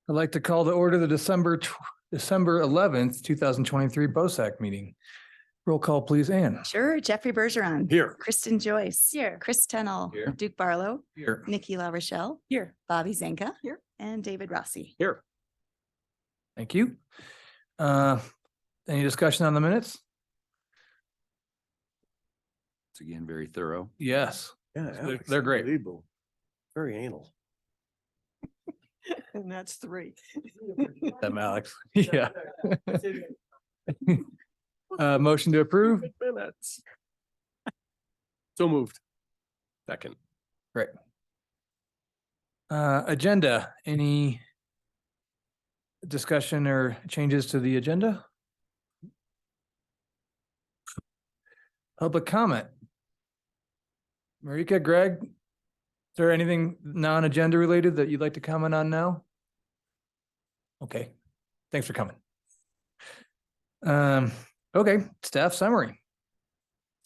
I'd like to call to order the December 11th, 2023 BOSAC meeting. Roll call, please, Ann. Sure. Jeffrey Bergeron. Here. Kristen Joyce. Here. Chris Tennell. Here. Duke Barlow. Here. Nikki LaRochelle. Here. Bobby Zanka. Here. And David Rossi. Here. Thank you. Any discussion on the minutes? It's again very thorough. Yes. Yeah, They're great. unbelievable. Very anal. And that's 3. Them, Alex. Yeah. Motion to approve. Minutes. So moved. Second. Great. Agenda, any discussion or changes to the agenda? Public comment. Marika, Greg, is there anything non-agenda related that you'd like to comment on now? Okay, thanks for coming. Okay, staff summary.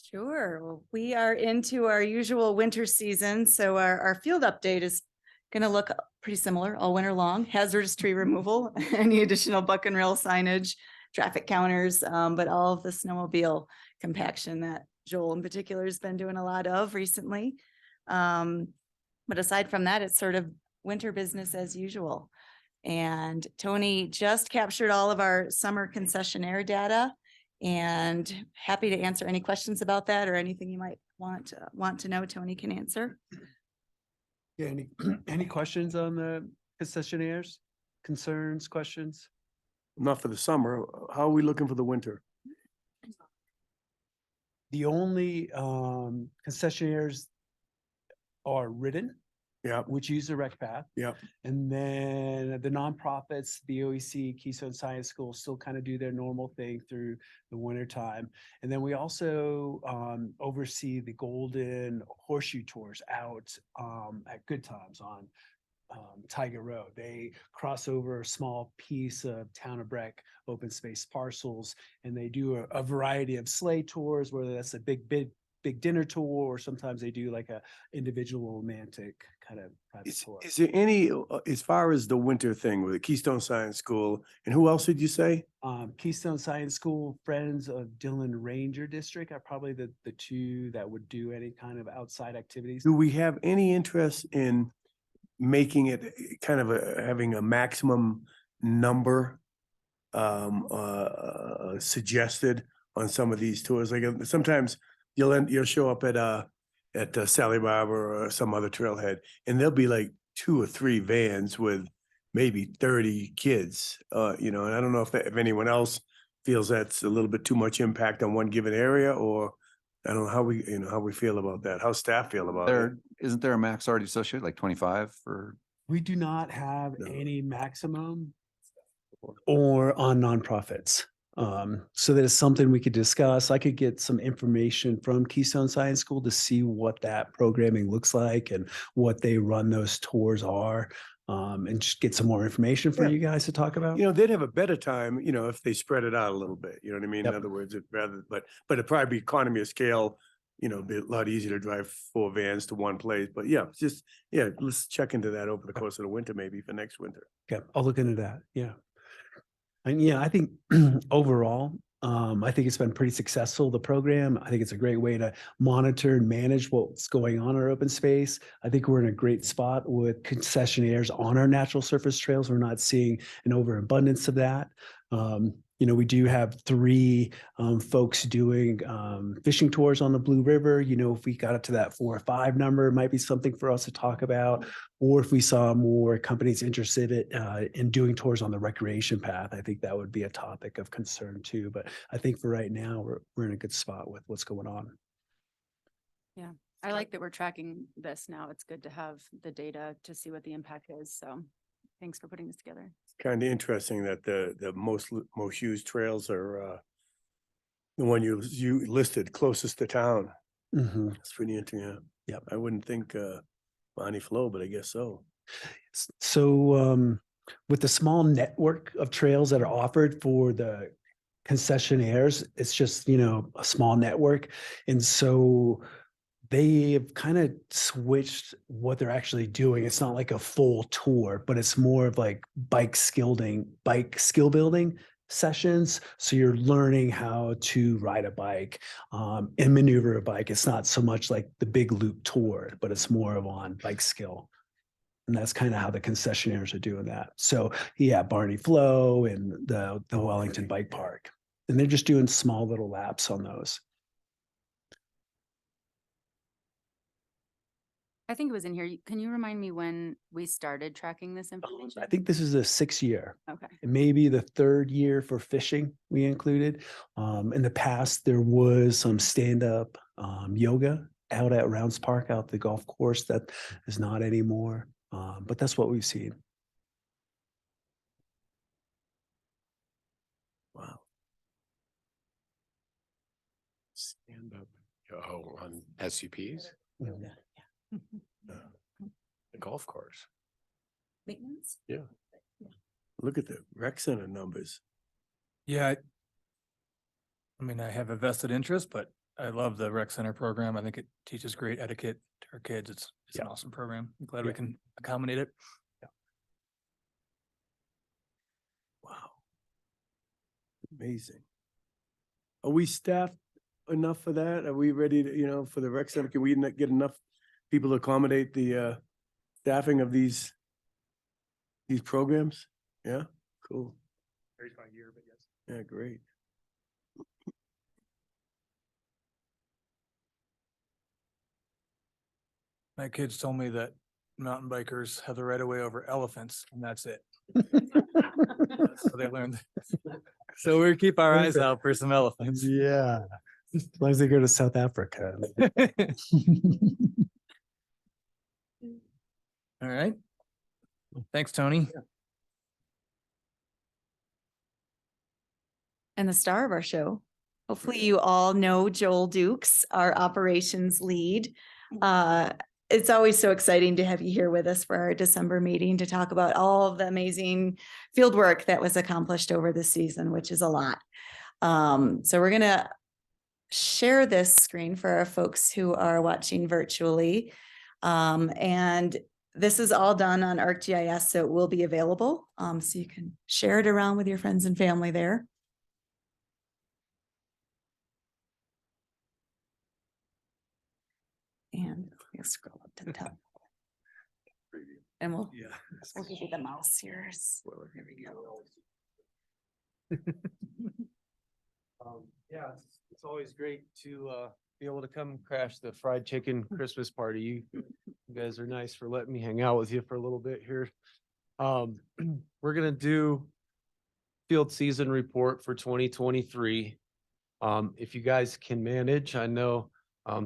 Sure. Well, we are into our usual winter season. So our field update is going to look pretty similar all winter long. Hazardous tree removal, any additional buck and rail signage, traffic counters, but all of the snowmobile compaction that Joel in particular has been doing a lot of recently. But aside from that, it's sort of winter business as usual. And Tony just captured all of our summer concessionaire data, and happy to answer any questions about that or anything you might want to know. Tony can answer. Yeah, any questions on the concessionaires, concerns, questions? Not for the summer. How are we looking for the winter? The only concessionaires are Ridden, Yeah, which use the rec path. yeah. And then the nonprofits, the OEC, Keystone Science School still kind of do their normal thing through the winter time. And then we also oversee the Golden Horseshoe Tours out at Good Times on Tiger Road. They cross over a small piece of Town of Breck open space parcels, and they do a variety of sleigh tours, whether that's a big dinner tour, or sometimes they do like a individual romantic kind of private tour. Is there any, as far as the winter thing with the Keystone Science School, and who else did you say? Keystone Science School, Friends of Dillon Ranger District are probably the two that would do any kind of outside activities. Do we have any interest in making it kind of having a maximum number suggested on some of these tours? Like sometimes you'll show up at Sally Barber or some other trailhead, and there'll be like 2 or 3 vans with maybe 30 kids. And I don't know if anyone else feels that's a little bit too much impact on one given area, or I don't know how we feel about that, how staff feel about it. Isn't there a max already associated, like 25 for? We do not have No. any maximum or on nonprofits. So that is something we could discuss. I could get some information from Keystone Science School to see what that programming looks like and what they run those tours are, and just get some more information for Yeah. you guys to talk about. They'd have a better time, if they spread it out a little bit, you know what I mean? Yep. In other words, but it'd probably be economy of scale, be a lot easier to drive 4 vans to one place, but let's check into that over the course of the winter, maybe for next winter. Okay, I'll look into that. Yeah. And I think overall, I think it's been pretty successful, the program. I think it's a great way to monitor and manage what's going on in our open space. I think we're in a great spot with concessionaires on our natural surface trails. We're not seeing an overabundance of that. We do have 3 folks doing fishing tours on the Blue River. If we got up to that 4 or 5 number, it might be something for us to talk about. Or if we saw more companies interested in doing tours on the recreation path, I think that would be a topic of concern too. But I think for right now, we're in a good spot with what's going on. Yeah, I like that we're tracking this now. It's good to have the data to see what the impact is. So thanks for putting this together. It's kind of interesting that the most used trails are the one you listed closest to town. Mm-hmm. It's pretty interesting. Yep. I wouldn't think Bonnie Flow, but I guess so. So with the small network of trails that are offered for the concessionaires, it's just, a small network. And so they have kind of switched what they're actually doing. It's not like a full tour, but it's more of like bike skill building sessions. So you're learning how to ride a bike and maneuver a bike. It's not so much like the big loop tour, but it's more of on bike skill. And that's kind of how the concessionaires are doing that. So yeah, Barney Flow and the Wellington Bike Park. And they're just doing small little laps on those. I think it was in here. Can you remind me when we started tracking this information? I think this is the 6th year. Okay. And maybe the 3rd year for fishing we included. In the past, there was some stand-up yoga out at Rounds Park, out the golf course. That is not anymore. But that's what we've seen. Wow. Stand up. Oh, on SUPs, the golf course. Maintenance? Look at the rec center numbers. Yeah. I mean, I have a vested interest, but I love the rec center program. I think it teaches great etiquette to our kids. It's an awesome program. I'm glad we Yeah. can accommodate it. Wow. Amazing. Are we staffed enough for that? Are we ready to, for the rec center? Can we get enough people to accommodate the staffing of these programs? Yeah, cool. Varies by year, but yes. Yeah, great. My kids told me that mountain bikers have the right of way over elephants, and that's it. So they learned. So we keep our eyes out for some elephants. Yeah. As long as they go to South Africa. All right. Thanks, Tony. And the star of our show. Hopefully you all know Joel Dukes, our operations lead. It's always so exciting to have you here with us for our December meeting to talk about all of the amazing field work that was accomplished over the season, which is a lot. So we're gonna share this screen for our folks who are watching virtually. And this is all done on ArcGIS, so it will be available. So you can share it around with your friends and family there. And we'll scroll up to the top. And we'll give you the mouse here. There we go. Yeah, it's always great to be able to come crash the fried chicken Christmas party. You guys are nice for letting me hang out with you for a little bit here. We're gonna do field season report for 2023. If you guys can manage, I know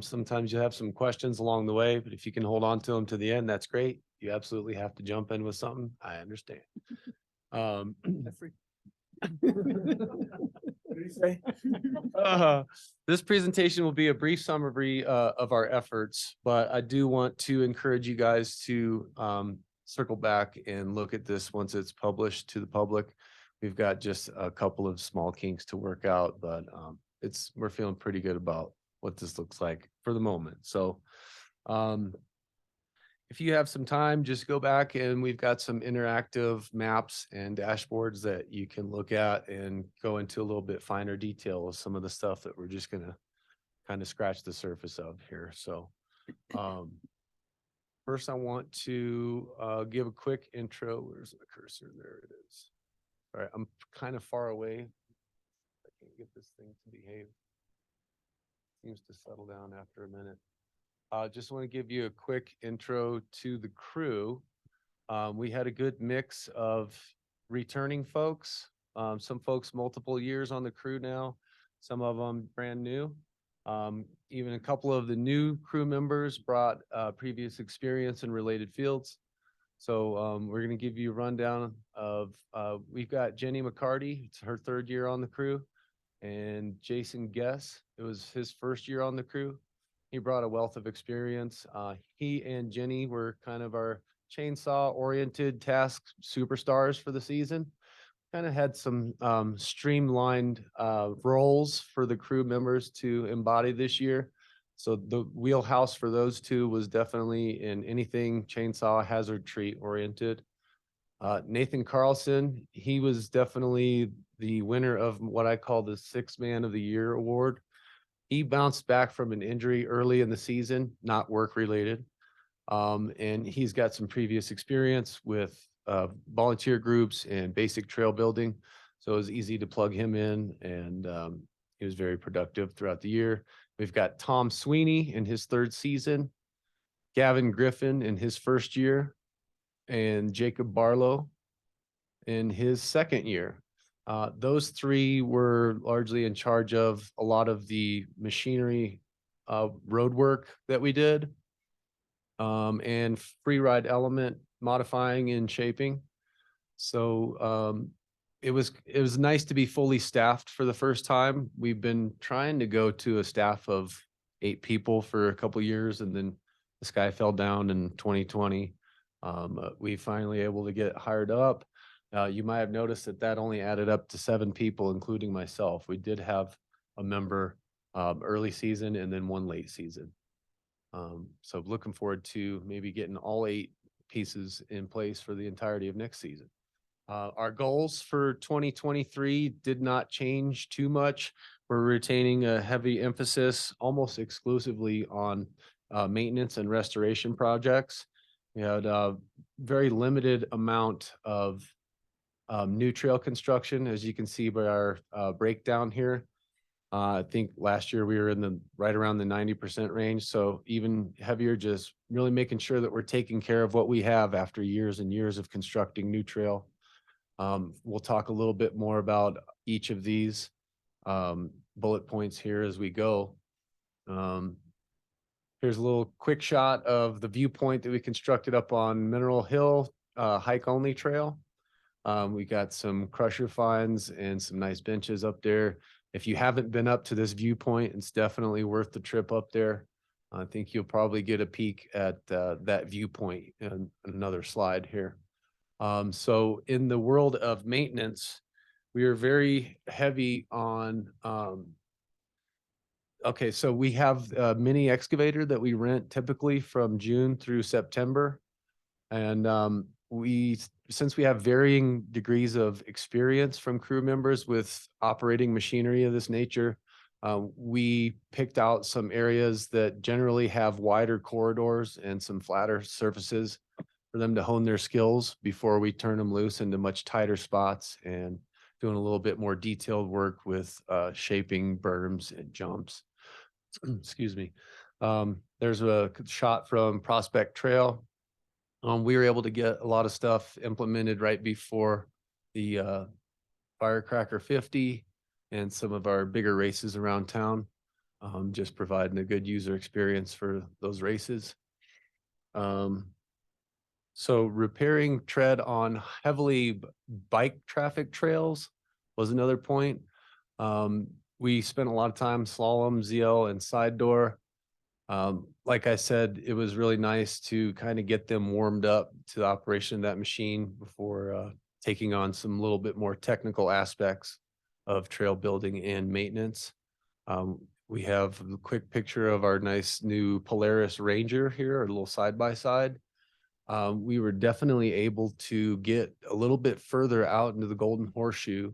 sometimes you have some questions along the way, but if you can hold on to them to the end, that's great. You absolutely have to jump in with something. I understand. This presentation will be a brief summary of our efforts, but I do want to encourage you guys to circle back and look at this once it's published to the public. We've got just a couple of small kinks to work out, but we're feeling pretty good about what this looks like for the moment. So if you have some time, just go back and we've got some interactive maps and dashboards that you can look at and go into a little bit finer detail of some of the stuff that we're just gonna kind of scratch the surface of here. So first I want to give a quick intro. Where's the cursor? There it is. All right, I'm kind of far away. I can't get this thing to behave. Seems to settle down after a minute. Just want to give you a quick intro to the crew. We had a good mix of returning folks, some folks multiple years on the crew now, some of them brand new. Even a couple of the new crew members brought previous experience in related fields. So we're going to give you a rundown of, we've got Jenny McCarty, it's her 3rd year on the crew, and Jason Guess, it was his 1st year on the crew. He brought a wealth of experience. He and Jenny were kind of our chainsaw-oriented task superstars for the season. Kind of had some streamlined roles for the crew members to embody this year. So the wheelhouse for those two was definitely in anything chainsaw hazard tree oriented. Nathan Carlson, he was definitely the winner of what I call the Sixth Man of the Year award. He bounced back from an injury early in the season, not work related. And he's got some previous experience with volunteer groups and basic trail building. So it was easy to plug him in, and he was very productive throughout the year. We've got Tom Sweeney in his third season, Gavin Griffin in his first year, and Jacob Barlow in his second year. Those three were largely in charge of a lot of the machinery road work that we did, and free ride element modifying and shaping. So it was nice to be fully staffed for the first time. We've been trying to go to a staff of 8 people for a couple years, and then the sky fell down in 2020. We finally able to get hired up. You might have noticed that only added up to 7 people, including myself. We did have a member early season and then 1 late season. So looking forward to maybe getting all 8 pieces in place for the entirety of next season. Our goals for 2023 did not change too much. We're retaining a heavy emphasis almost exclusively on maintenance and restoration projects. We had a very limited amount of new trail construction, as you can see by our breakdown here. I think last year we were in right around the 90% range. So even heavier, just really making sure that we're taking care of what we have after years and years of constructing new trail. We'll talk a little bit more about each of these bullet points here as we go. Here's a little quick shot of the viewpoint that we constructed up on Mineral Hill hike only trail. We got some crusher finds and some nice benches up there. If you haven't been up to this viewpoint, it's definitely worth the trip up there. I think you'll probably get a peek at that viewpoint in another slide here. So in the world of maintenance, we are very heavy on, okay, so we have a mini excavator that we rent typically from June through September. And since we have varying degrees of experience from crew members with operating machinery of this nature, we picked out some areas that generally have wider corridors and some flatter surfaces for them to hone their skills before we turn them loose into much tighter spots and doing a little bit more detailed work with shaping berms and jumps. Excuse me. There's a shot from Prospect Trail. We were able to get a lot of stuff implemented right before the Firecracker 50 and some of our bigger races around town, just providing a good user experience for those races. So repairing tread on heavily bike traffic trails was another point. We spent a lot of time slalom, ZL, and side door. Like I said, it was really nice to kind of get them warmed up to the operation of that machine before taking on some little bit more technical aspects of trail building and maintenance. We have a quick picture of our nice new Polaris Ranger here, a little side-by-side. We were definitely able to get a little bit further out into the Golden Horseshoe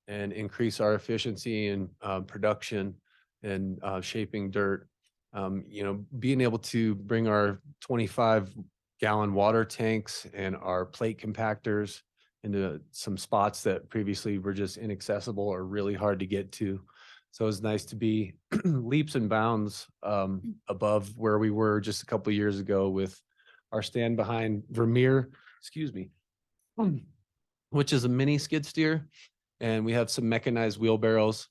and increase our efficiency in production and shaping dirt. Being able to bring our 25-gallon water tanks and our plate compactors into some spots that previously were just inaccessible or really hard to get to. So it's nice to be leaps and bounds above where we were just a couple of years ago with our stand behind Vermeer, which is a mini skid steer. And we have some mechanized wheelbarrows.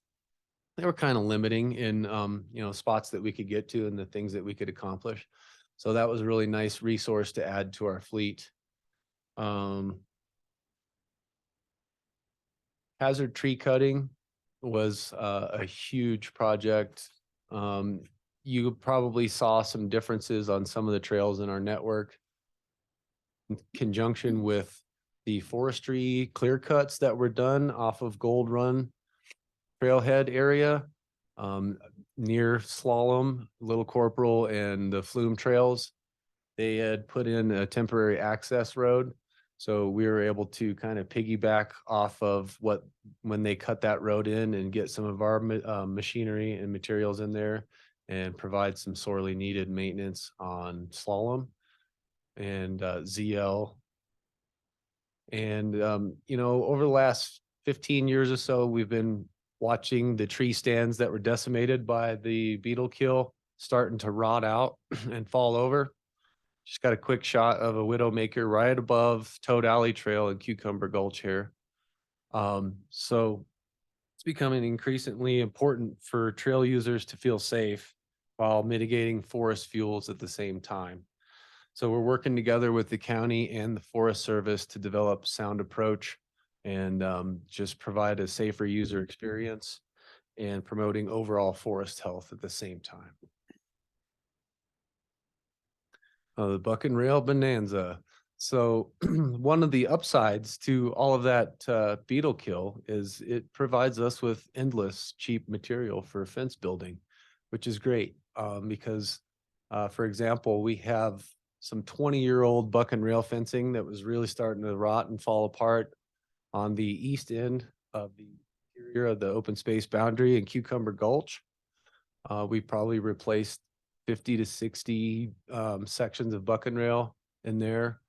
They were kind of limiting in, spots that we could get to and the things that we could accomplish. So that was a really nice resource to add to our fleet. Hazard tree cutting was a huge project. You probably saw some differences on some of the trails in our network in conjunction with the forestry clear cuts that were done off of Gold Run trailhead area. near Slalom, Little Corporal and the Flume trails. They had put in a temporary access road. So we were able to kind of piggyback off of when they cut that road in and get some of our machinery and materials in there and provide some sorely needed maintenance on Slalom and ZL. And, over the last 15 years or so, we've been watching the tree stands that were decimated by the beetle kill starting to rot out and fall over. Just got a quick shot of a Widowmaker right above Toad Alley Trail and Cucumber Gulch here. So it's becoming increasingly important for trail users to feel safe while mitigating forest fuels at the same time. So we're working together with the county and the Forest Service to develop sound approach and just provide a safer user experience and promoting overall forest health at the same time. The Buck and Rail Bonanza. So one of the upsides to all of that beetle kill is it provides us with endless cheap material for fence building, which is great because, for example, we have some 20-year-old buck and rail fencing that was really starting to rot and fall apart on the east end of the interior of the open space boundary in Cucumber Gulch. We probably replaced 50 to 60 sections of buck and rail in there.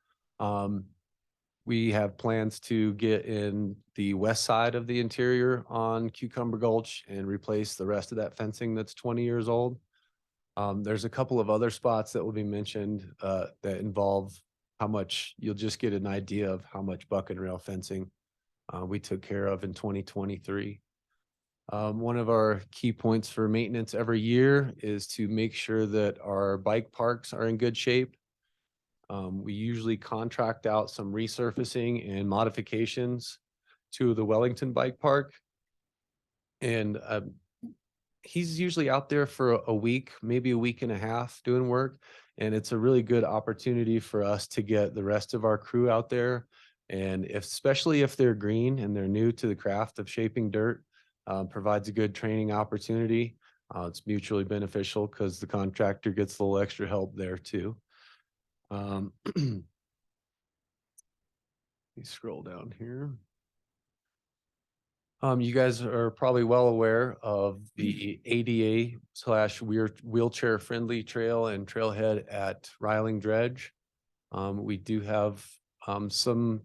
We have plans to get in the west side of the interior on Cucumber Gulch and replace the rest of that fencing that's 20 years old. There's a couple of other spots that will be mentioned that involve how much, you'll just get an idea of how much buck and rail fencing we took care of in 2023. One of our key points for maintenance every year is to make sure that our bike parks are in good shape. We usually contract out some resurfacing and modifications to the Wellington Bike Park. And he's usually out there for a week, maybe a week and a half doing work. And it's a really good opportunity for us to get the rest of our crew out there. And especially if they're green and they're new to the craft of shaping dirt, provides a good training opportunity. It's mutually beneficial because the contractor gets a little extra help there too. Let me scroll down here. You guys are probably well aware of the ADA / wheelchair friendly trail and trailhead at Riling Dredge. We do have some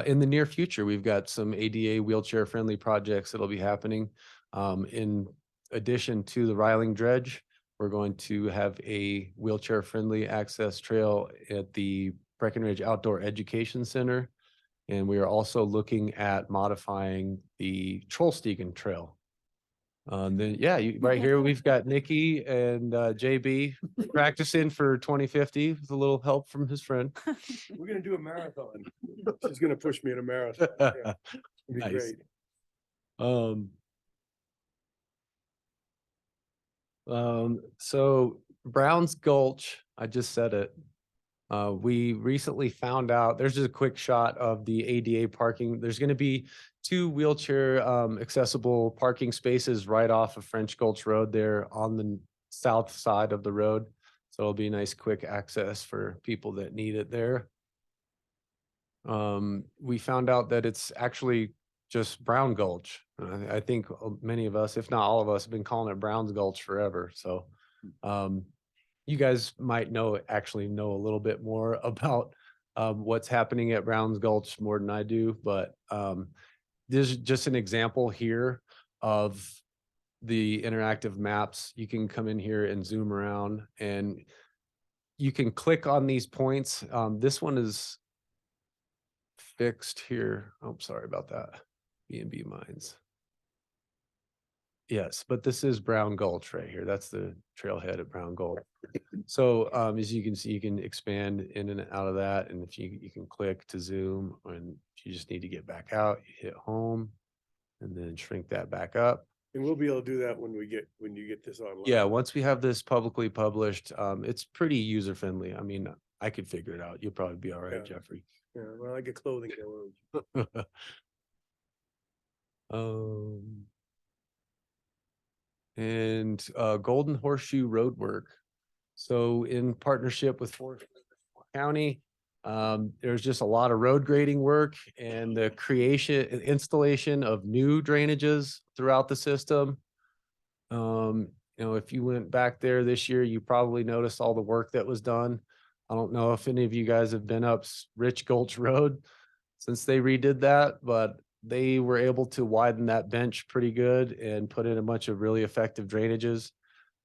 in the near future, we've got some ADA wheelchair friendly projects that'll be happening. In addition to the Riling Dredge, we're going to have a wheelchair friendly access trail at the Breckenridge Outdoor Education Center. And we are also looking at modifying the Trollstigen Trail. Then right here, we've got Nikki and JB practicing for 2050 with a little help from his friend. We're gonna do a marathon. She's gonna push me in a marathon. Yeah, it'd be Nice. great. So Brown's Gulch, I just said it. We recently found out, there's just a quick shot of the ADA parking. There's going to be 2 wheelchair accessible parking spaces right off of French Gulch Road there on the south side of the road. So it'll be nice quick access for people that need it there. We found out that it's actually just Brown Gulch. I think many of us, if not all of us, have been calling it Brown's Gulch forever. So you guys might actually know a little bit more about what's happening at Brown's Gulch more than I do, but there's just an example here of the interactive maps. You can come in here and zoom around and you can click on these points. This one is fixed here. Oh, sorry about that. B&B Mines. Yes, but this is Brown Gulch right here. That's the trailhead at Brown Gulch. So as you can see, you can expand in and out of that. And if you can click to zoom, and if you just need to get back out, you hit home and then shrink that back up. And we'll be able to do that when you get this online. Yeah, once we have this publicly published, it's pretty user friendly. I mean, I could figure it out. You'll probably be all right, Yeah. Jeffrey. Yeah, well, I get clothing. and Golden Horseshoe Road work. So in partnership with Forest County, there's just a lot of road grading work and the installation of new drainages throughout the system. If you went back there this year, you probably noticed all the work that was done. I don't know if any of you guys have been up Rich Gulch Road since they redid that, but they were able to widen that bench pretty good and put in a bunch of really effective drainages.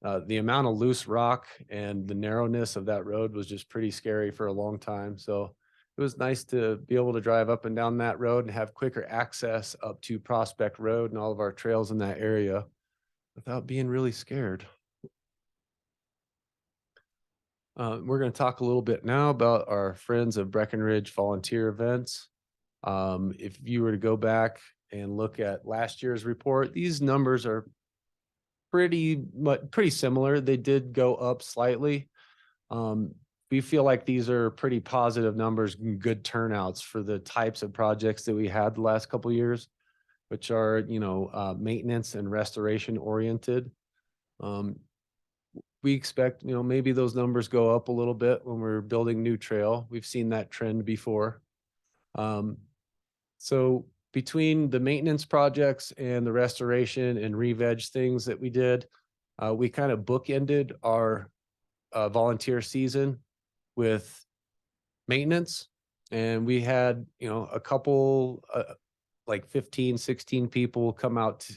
The amount of loose rock and the narrowness of that road was just pretty scary for a long time. So it was nice to be able to drive up and down that road and have quicker access up to Prospect Road and all of our trails in that area without being really scared. We're going to talk a little bit now about our Friends of Breckenridge volunteer events. If you were to go back and look at last year's report, these numbers are pretty similar. They did go up slightly. We feel like these are pretty positive numbers and good turnouts for the types of projects that we had the last couple of years, which are, maintenance and restoration oriented. We expect, maybe those numbers go up a little bit when we're building new trail. We've seen that trend before. So between the maintenance projects and the restoration and re-veg things that we did, we kind of bookended our volunteer season with maintenance. And we had, a couple, like 15, 16 people come out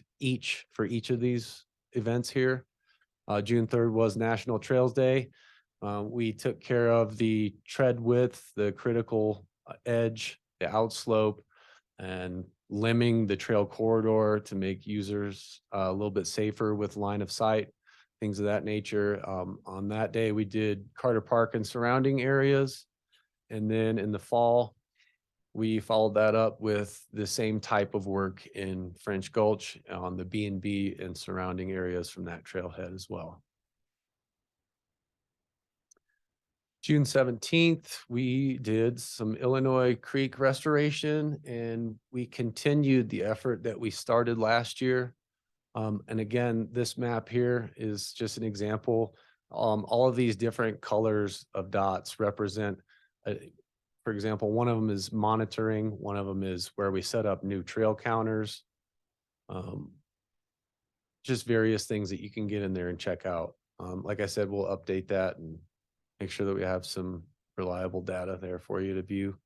for each of these events here. June 3rd was National Trails Day. We took care of the tread width, the critical edge, the outslope, and limbing the trail corridor to make users a little bit safer with line of sight, things of that nature. On that day, we did Carter Park and surrounding areas. And then in the fall, we followed that up with the same type of work in French Gulch on the B&B and surrounding areas from that trailhead as well. June 17th, we did some Illinois Creek restoration, and we continued the effort that we started last year. And again, this map here is just an example. All of these different colors of dots represent, for example, one of them is monitoring, one of them is where we set up new trail counters. Just various things that you can get in there and check out. Like I said, we'll update that and make sure that we have some reliable data there for you to view.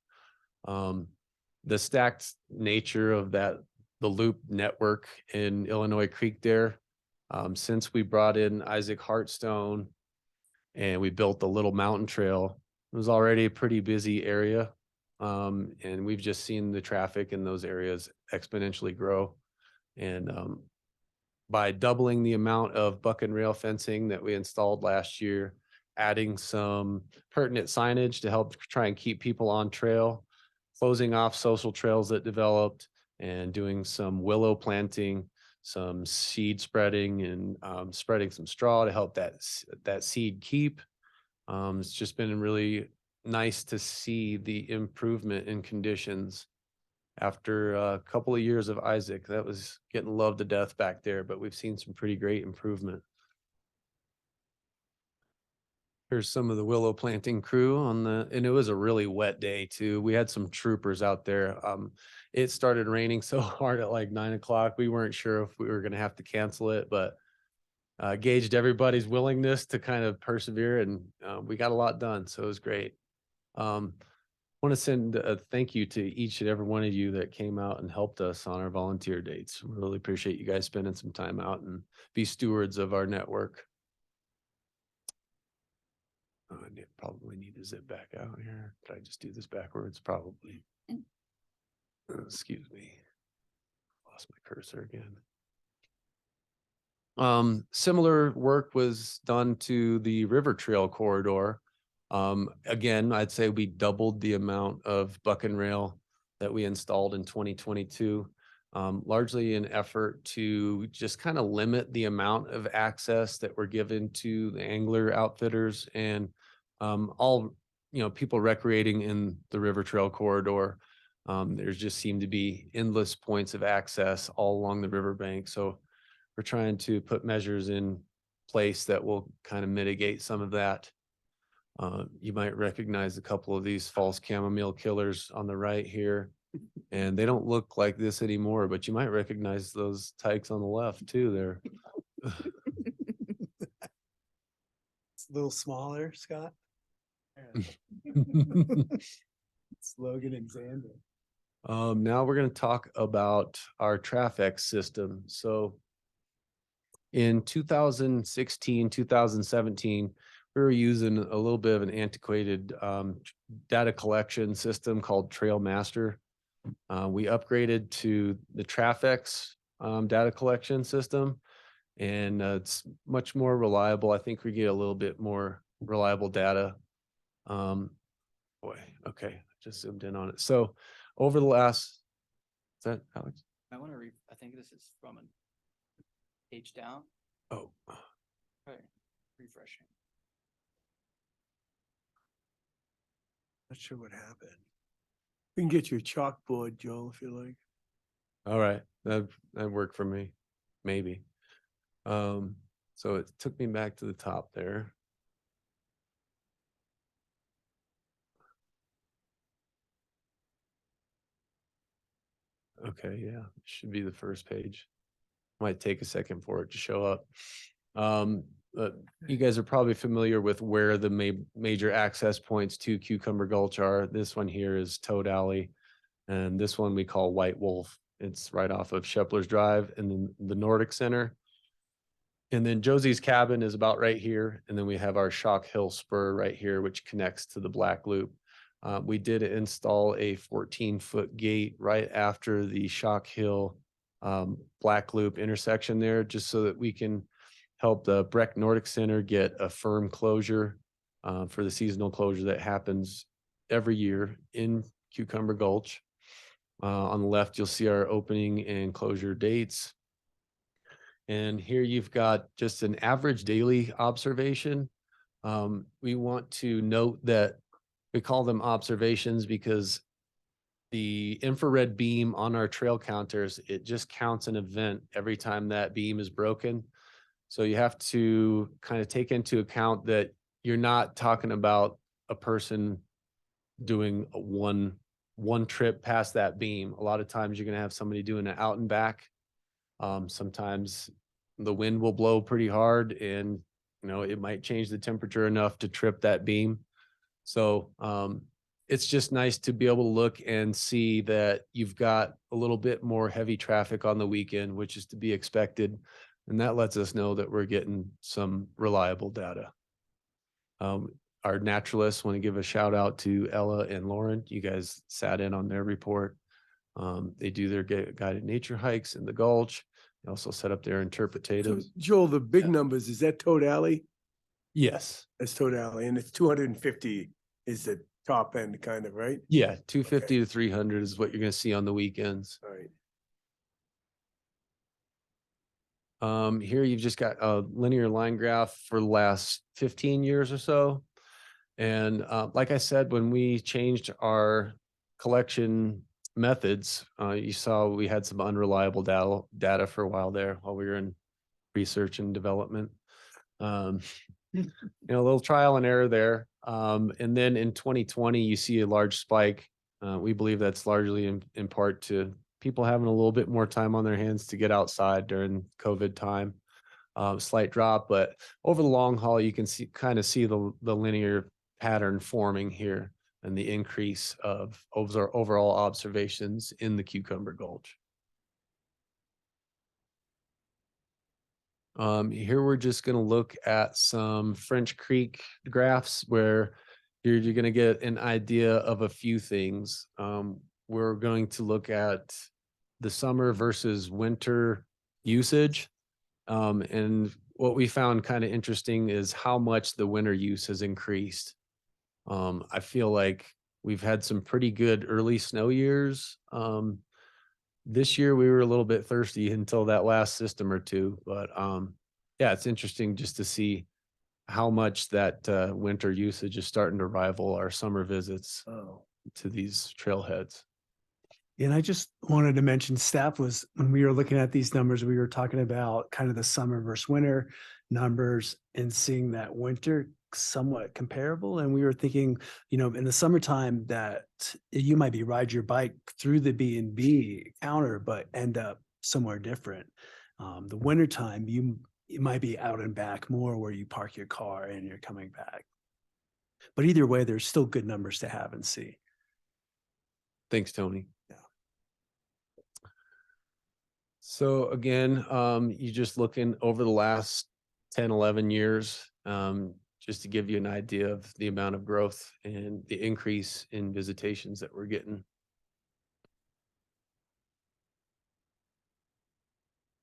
The stacked nature of the loop network in Illinois Creek there, since we brought in Isaac Hartstone and we built the Little Mountain Trail, it was already a pretty busy area. And we've just seen the traffic in those areas exponentially grow. And by doubling the amount of buck and rail fencing that we installed last year, adding some pertinent signage to help try and keep people on trail, closing off social trails that developed, and doing some willow planting, some seed spreading, and spreading some straw to help that seed keep. It's just been really nice to see the improvement in conditions after a couple of years of Isaac. That was getting loved to death back there, but we've seen some pretty great improvement. Here's some of the willow planting crew and it was a really wet day too. We had some troopers out there. It started raining so hard at like 9 o'clock. We weren't sure if we were going to have to cancel it, but gauged everybody's willingness to kind of persevere, and we got a lot done. So it was great. I want to send a thank you to each and every one of you that came out and helped us on our volunteer dates. Really appreciate you guys spending some time out and be stewards of our network. I probably need to zip back out here. Did I just do this backwards? Probably. Excuse me. Lost my cursor again. Similar work was done to the River Trail corridor. Again, I'd say we doubled the amount of buck and rail that we installed in 2022, largely in effort to just kind of limit the amount of access that we're given to the angler outfitters and all, people recreating in the River Trail corridor. There's just seemed to be endless points of access all along the riverbank. So we're trying to put measures in place that will kind of mitigate some of that. You might recognize a couple of these false chamomile killers on the right here. And they don't look like this anymore, but you might recognize those tykes on the left too there. It's a little smaller, Scott. It's Logan and Xander. Now we're going to talk about our traffic system. So in 2016, 2017, we were using a little bit of an antiquated data collection system called Trailmaster. We upgraded to the Trafex data collection system, and it's much more reliable. I think we get a little bit more reliable data. Boy, okay, just zoomed in on it. So over the last, is that Alex? I want to I think this is from a page down. Oh, Right. Refreshing. Not sure what happened. We can get your chalkboard, Joel, if you like. all right. That worked for me, maybe. So it took me back to the top there. Okay, yeah, should be the first page. Might take a second for it to show up. But you guys are probably familiar with where the major access points to Cucumber Gulch are. This one here is Toad Alley, and this one we call White Wolf. It's right off of Shepler's Drive, and then the Nordic Center. And then Josie's Cabin is about right here. And then we have our Shock Hill Spur right here, which connects to the Black Loop. We did install a 14-foot gate right after the Shock Hill Black Loop intersection there, just so that we can help the Breck Nordic Center get a firm closure for the seasonal closure that happens every year in Cucumber Gulch. On the left, you'll see our opening and closure dates. And here you've got just an average daily observation. We want to note that we call them observations because the infrared beam on our trail counters, it just counts an event every time that beam is broken. So you have to kind of take into account that you're not talking about a person doing one trip past that beam. A lot of times you're going to have somebody doing an out and back. Sometimes the wind will blow pretty hard, and it might change the temperature enough to trip that beam. So it's just nice to be able to look and see that you've got a little bit more heavy traffic on the weekend, which is to be expected. And that lets us know that we're getting some reliable data. Our naturalists want to give a shout out to Ella and Lauren. You guys sat in on their report. They do their guided nature hikes in the Gulch. They also set up their So, interpretative. Joel, the big Yeah. numbers, is that Toad Alley? Yes. That's Toad Alley, and it's 250 is the top end, kind of, right? Yeah. 250 to 300 is what you're going to see on the weekends. All right. Here you've just got a linear line graph for the last 15 years or so. And like I said, when we changed our collection methods, you saw we had some unreliable data for a while there while we were in research and development. A little trial and error there. And then in 2020, you see a large spike. We believe that's largely in part to people having a little bit more time on their hands to get outside during COVID time. Slight drop, but over the long haul, you can kind of see the linear pattern forming here and the increase of overall observations in the Cucumber Gulch. Here we're just going to look at some French Creek graphs where you're going to get an idea of a few things. We're going to look at the summer versus winter usage. And what we found kind of interesting is how much the winter use has increased. I feel like we've had some pretty good early snow years. This year we were a little bit thirsty until that last system or two, but yeah, it's interesting just to see how much that winter usage is starting to rival our summer visits to these trailheads. And I just wanted to mention staff was, when we were looking at these numbers, we were talking about kind of the summer versus winter numbers and seeing that winter somewhat comparable. And we were thinking, in the summertime that you might be ride your bike through the B and B counter, but end up somewhere different. The wintertime, you might be out and back more where you park your car and you're coming back. But either way, there's still good numbers to have and see. Thanks, Tony. Yeah. So again, you just looking over the last 10, 11 years, just to give you an idea of the amount of growth and the increase in visitations that we're getting.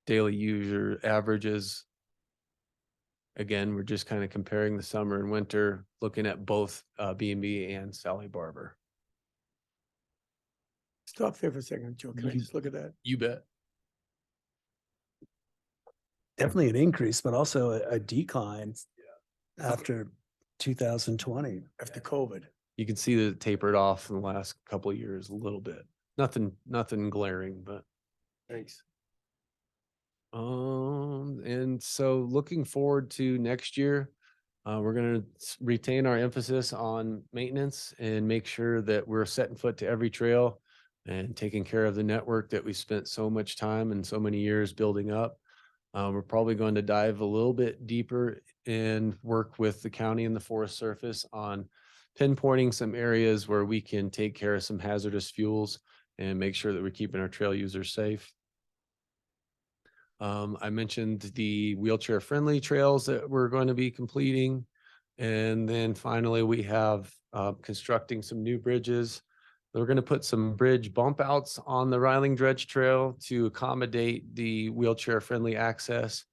Daily user averages. Again, we're just kind of comparing the summer and winter, looking at both B&B and Sally Barber. Stop there for a second, Joe. Can I just look at that? You bet. Definitely an increase, but also a decline after 2020. After COVID. You can see that it tapered off in the last couple of years a little bit. Nothing glaring, but Thanks. and so looking forward to next year, we're going to retain our emphasis on maintenance and make sure that we're setting foot to every trail and taking care of the network that we spent so much time and so many years building up. We're probably going to dive a little bit deeper and work with the county and the Forest Service on pinpointing some areas where we can take care of some hazardous fuels and make sure that we're keeping our trail users safe. I mentioned the wheelchair friendly trails that we're going to be completing. And then finally, we have constructing some new bridges. We're going to put some bridge bump outs on the Riling Dredge Trail to accommodate the wheelchair friendly access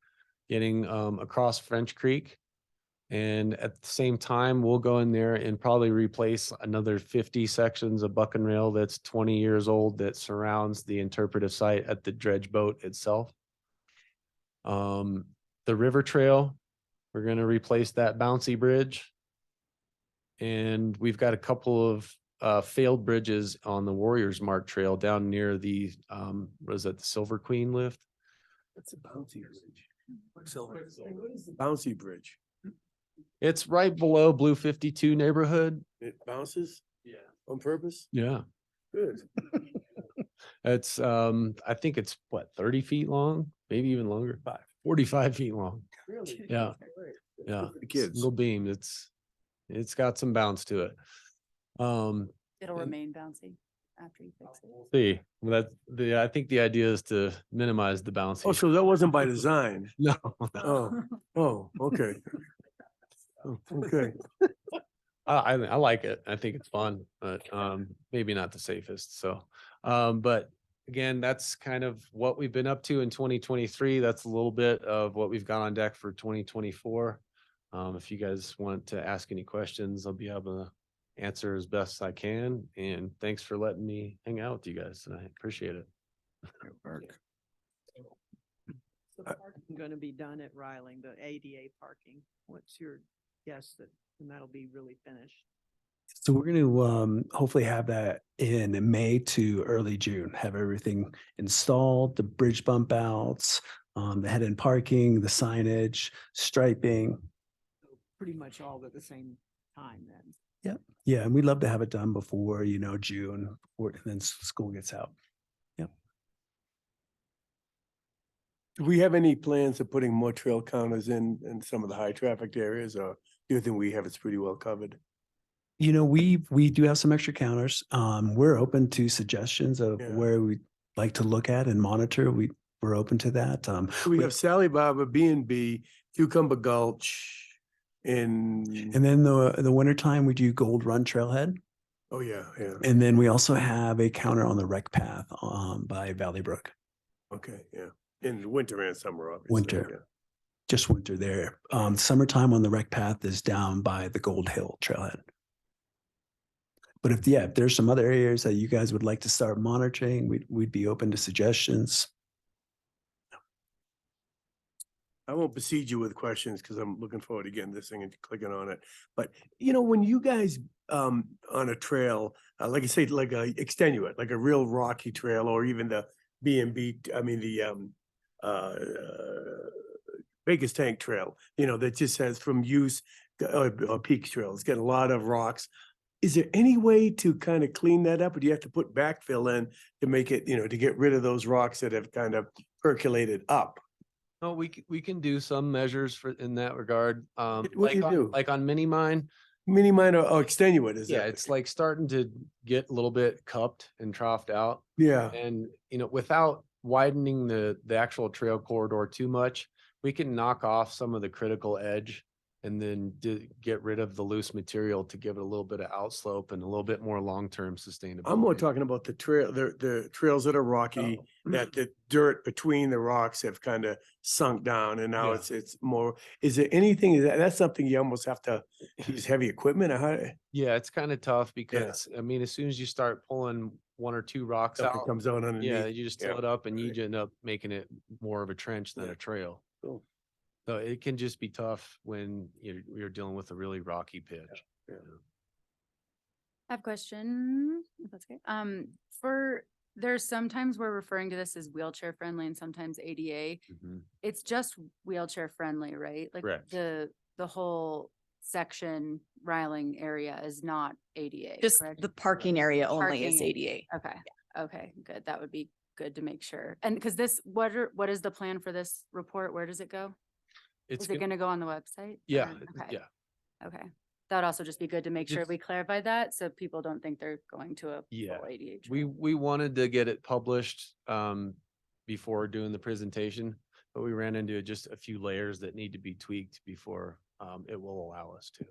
getting across French Creek. And at the same time, we'll go in there and probably replace another 50 sections of buck and rail that's 20 years old that surrounds the interpretive site at the dredge boat itself. The river trail, we're going to replace that bouncy bridge. And we've got a couple of failed bridges on the Warriors Mark Trail down near the, what is that, the Silver Queen lift? That's a bouncy bridge. Silver. What is the bouncy bridge? It's right below Blue 52 neighborhood. It bounces? Yeah. On purpose? Yeah. Good. It's, I think it's what, 30 feet long, maybe even longer, 45 feet long. Really? Yeah. Yeah. Good for the kids. Single beam. It's got some bounce to it. It'll And- remain bouncy after you fix it. See, I think the idea is to minimize the bounce. Oh, so that wasn't by design? No, Oh, okay. Oh, okay. I like it. I think it's fun, but maybe not the safest. So, but again, that's kind of what we've been up to in 2023. That's a little bit of what we've got on deck for 2024. If you guys want to ask any questions, I'll be able to answer as best I can. And thanks for letting me hang out with you guys tonight. Appreciate it. The parking going to be done at Riling, the ADA parking? What's your guess that, and that'll be really finished? So we're going to hopefully have that in May to early June, have everything installed, the bridge bump outs, the head end parking, the signage, striping. Pretty much all at the same time then. Yeah, and we'd love to have it done before, June, and then school gets out. Do we have any plans of putting more trail counters in some of the high trafficked areas, or do you think we have it pretty well covered? We do have some extra counters. We're open to suggestions of Yeah. where we'd like to look at and monitor. We're open to that. We have Sally Barber, B&B, Cucumber Gulch, and then the wintertime, we do Gold Run Trailhead. oh, yeah. And then we also have a counter on the rec path by Valley Brook. Okay, yeah. In the winter and summer, obviously. Winter. yeah. Just winter there. Summertime on the rec path is down by the Gold Hill Trailhead. But if there's some other areas that you guys would like to start monitoring, we'd be open to suggestions. I won't besiege you with questions because I'm looking forward to getting this thing and clicking on it. But you know, when you guys on a trail, like I say, like a extenuate, like a real rocky trail, or even the B&B, I mean the uh Vegas Tank Trail, you know, that just says from use or Peaks Trail, it's got a lot of rocks. Is there any way to kind of clean that up, or do you have to put backfill in to make it, you know, to get rid of those rocks that have kind of percolated up? No, we can do some measures for in that regard. What do you do? Like on mini mine, Mini mine or extenuate, is yeah, that? it's like starting to get a little bit cupped and troughed out. Yeah, And, you know, without widening the actual trail corridor too much, we can knock off some of the critical edge and then get rid of the loose material to give it a little bit of outslope and a little bit more long-term sustainability. I'm more talking about the trail, the trails that are rocky, that the dirt between the rocks have kind of sunk down and now Yeah. it's more, is there anything, that's something you almost have to use heavy equipment or how? Yeah, it's kind of tough because, I mean, as soon as you start pulling one or two rocks Something out, comes out underneath. yeah, you just Yeah, till it up and you right. end up making it more of a trench than Yeah. a trail. Cool. So it can just be tough when you're dealing with a really rocky pitch. Yeah. I have a question, if that's okay. There's sometimes we're referring to this as wheelchair friendly and sometimes ADA. Mhm. It's just wheelchair friendly, right? Like Correct. the whole section Riling area is not ADA, Just correct? the parking area only is Parking. ADA. Okay, okay, good. That would be good to make sure. And because what is the plan for this report? Where does it go? It's Is it gonna go on the website? yeah, or- Okay, yeah. okay. That'd also just be good to make sure Just- we clarify that so people don't think they're going to a Yeah. full ADA. We trail. wanted to get it published before doing the presentation, but we ran into just a few layers that need to be tweaked before it will allow us to.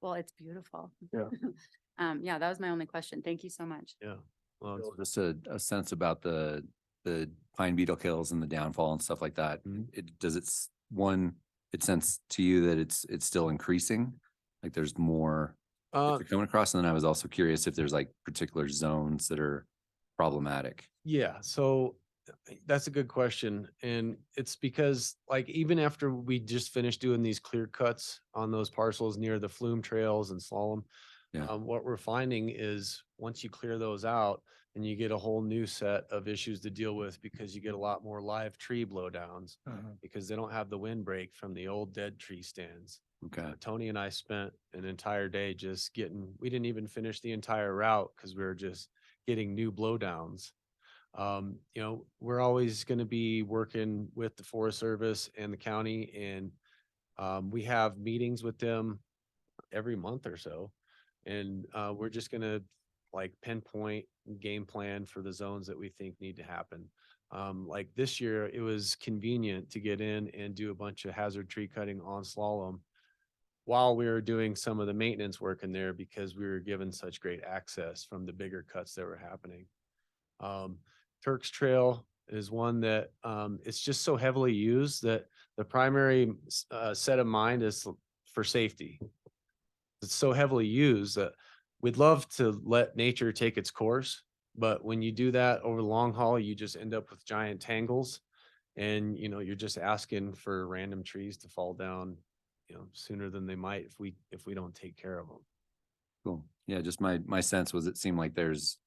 Well, it's beautiful. Yeah. Yeah, that was my only question. Thank you so much. Yeah. Well, it's- Just a sense about the pine beetle kills and the downfall and stuff like that. Mhm. It sense to you that it's still increasing? Like there's more that you're coming across? And then I was also curious if there's like particular zones that are problematic. Yeah, so that's a good question. And it's because like even after we just finished doing these clear cuts on those parcels near the flume trails and slalom, Yeah. what we're finding is once you clear those out, then you get a whole new set of issues to deal with because you get a lot more live tree blowdowns because they don't have the windbreak from the old dead tree stands. Okay. Tony and I spent an entire day just we didn't even finish the entire route because we were just getting new blowdowns. You know, we're always going to be working with the Forest Service and the county, and we have meetings with them every month or so. And we're just going to like pinpoint game plan for the zones that we think need to happen. Like this year, it was convenient to get in and do a bunch of hazard tree cutting on slalom while we were doing some of the maintenance work in there because we were given such great access from the bigger cuts that were happening. Turk's Trail is one that it's just so heavily used that the primary set of mind is for safety. It's so heavily used that we'd love to let nature take its course, but when you do that over the long haul, you just end up with giant tangles, and you know you're just asking for random trees to fall down, you know, sooner than they might if we don't take care of them. Cool. Yeah, just my sense was it seemed like there's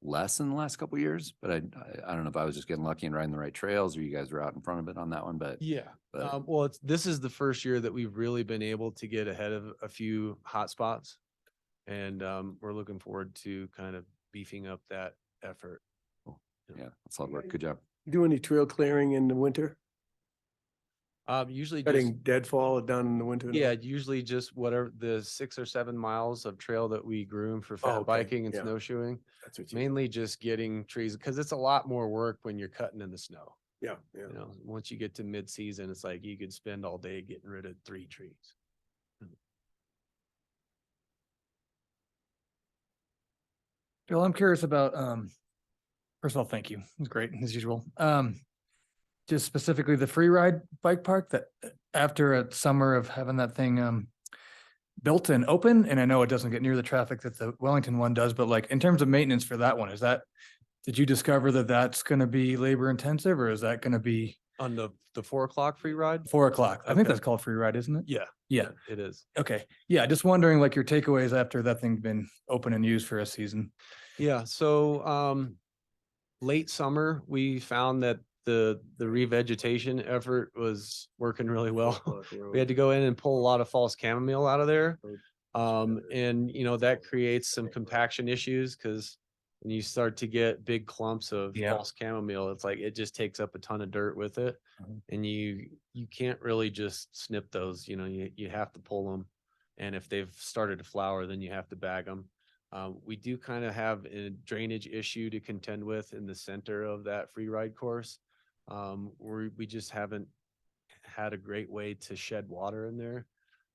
less in the last couple of years, but I don't know if I was just getting lucky and riding the right trails or you guys were out in front of it on that one, but Yeah. But- Well, this is the first year that we've really been able to get ahead of a few hot spots. And we're looking forward to kind of beefing up that effort. yeah, that's a lot of work. Good job. Do any trail clearing in the winter? Usually just, Cutting deadfall down in the winter? yeah, usually just whatever the 6 or 7 miles of trail that we groom for fat okay, biking and yeah. snowshoeing, That's what you, mainly just getting trees, because it's a lot more work when you're cutting in the snow. yeah, yeah. You know, once you get to mid-season, it's like you could spend all day getting rid of 3 trees. Bill, I'm curious about, first of all, thank you. It was great as usual. Just specifically the free ride bike park that after a summer of having that thing, built and open, and I know it doesn't get near the traffic that the Wellington one does, but like in terms of maintenance for that one, did you discover that that's going to be labor intensive or is that going to be On the 4 o'clock free ride? 4 o'clock. I think Okay. that's called free ride, isn't it? Yeah. Yeah. It is. Okay. Yeah. Just wondering like your takeaways after that thing's been open and used for a season. Yeah, so late summer, we found that the revegetation effort was working really well. We had to go in and pull a lot of false chamomile out of there. And you know, that creates some compaction issues because when you start to get big clumps of Yeah. false chamomile, it's like it just takes up a ton of dirt with it. Mhm. And you can't really just snip those, you know, you have to pull them. And if they've started to flower, then you have to bag them. We do kind of have a drainage issue to contend with in the center of that free ride course. We just haven't had a great way to shed water in there.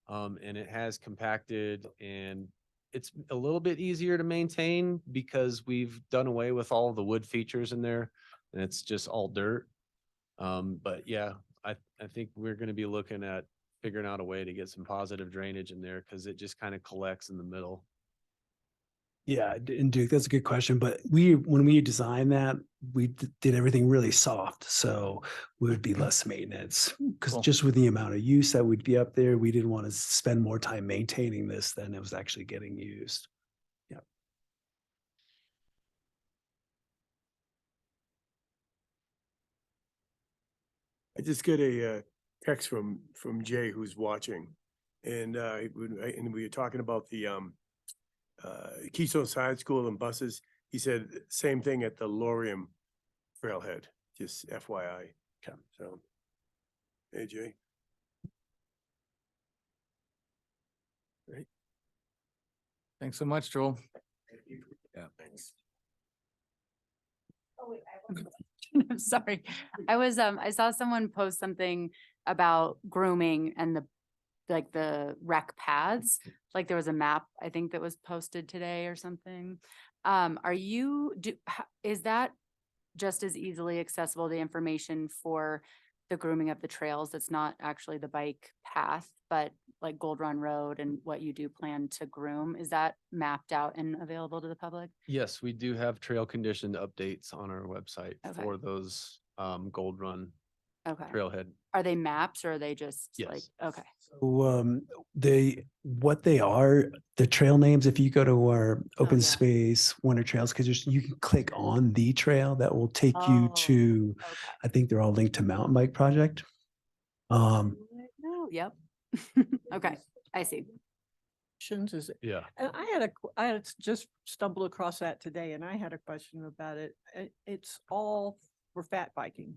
And it has compacted and it's a little bit easier to maintain because we've done away with all of the wood features in there and it's just all dirt. But yeah, I think we're gonna be looking at figuring out a way to get some positive drainage in there because it just kind of collects in the middle. Yeah, and Duke, that's a good question. But when we designed that, we did everything really soft, so we would be less maintenance. Because Cool. just with the amount of use that would be up there, we didn't want to spend more time maintaining this than it was actually getting used. Yeah. I just got a text from Jay who's watching. And and we were talking about the Keystone Science School and buses. He said same thing at the Lorium Trailhead, just FYI. Okay. So, hey Jay. Thanks so much, Joel. Yeah, thanks. I'm sorry. I saw someone post something about grooming and the rec paths. Like there was a map, I think that was posted today or something. Is that just as easily accessible, the information for the grooming of the trails? That's not actually the bike path, but like Gold Run Road and what you do plan to groom. Is that mapped out and available to the public? Yes, we do have trail condition updates on our website Okay. for those Gold Run Okay. trailhead. Are they maps or are they just like, Yes. okay. So what they are, the trail names, if you go to our open yeah. space winter trails, because you can click on the trail that will take you to, Okay. I think they're all linked to Mountain Bike Project. No, yep. Okay, I see. Is it? Yeah. And I had just stumbled across that today and I had a question about it. It's all for fat biking.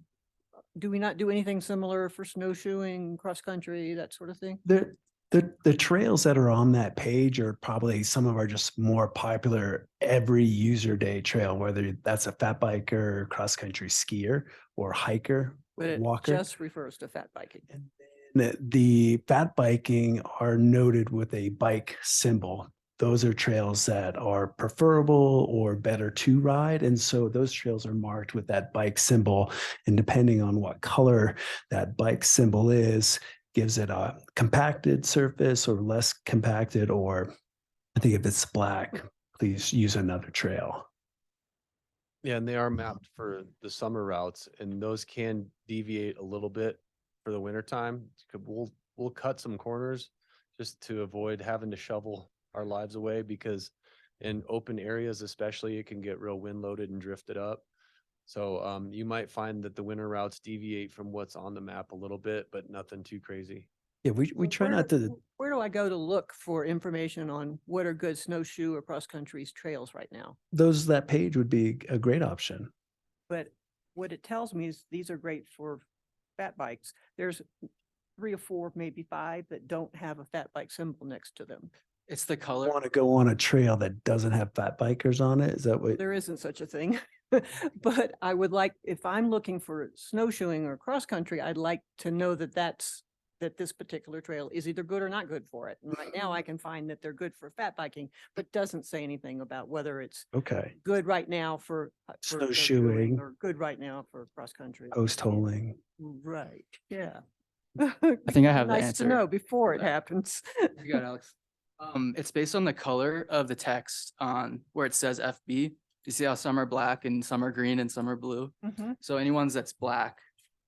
Do we not do anything similar for snowshoeing, cross country, that sort of thing? The trails that are on that page are probably some of our just more popular every user day trail, whether that's a fat biker, cross country skier, or hiker, But it walker. just refers to fat biking. The fat biking are noted with a bike symbol. Those are trails that are preferable or better to ride. And so those trails are marked with that bike symbol. And depending on what color that bike symbol is, gives it a compacted surface or less compacted, or I think if it's black, please use another trail. Yeah, and they are mapped for the summer routes and those can deviate a little bit for the winter time. We'll cut some corners just to avoid having to shovel our lives away because in open areas especially, it can get real wind loaded and drifted up. So you might find that the winter routes deviate from what's on the map a little bit, but nothing too crazy. Yeah, we try not to. Where do I go to look for information on what are good snowshoe or cross country trails right now? That page would be a great option. But what it tells me is these are great for fat bikes. There's 3 or 4, maybe 5 that don't have a fat bike symbol next to them. It's the I color. want to go on a trail that doesn't have fat bikers on it. Is that what? There isn't such a thing. But I would like, if I'm looking for snowshoeing or cross country, I'd like to know that this particular trail is either good or not good for it. And right now I can find that they're good for fat biking, but doesn't say anything about whether it's Okay. good right now for Snowshoeing. or good right now for cross country. Post holing. Right, yeah. I think I have the Nice to answer know before for it that. happens. You got it, Alex. It's based on the color of the text on where it says FB. You see how some are black and some are green and some are blue. Mhm. So any ones that's black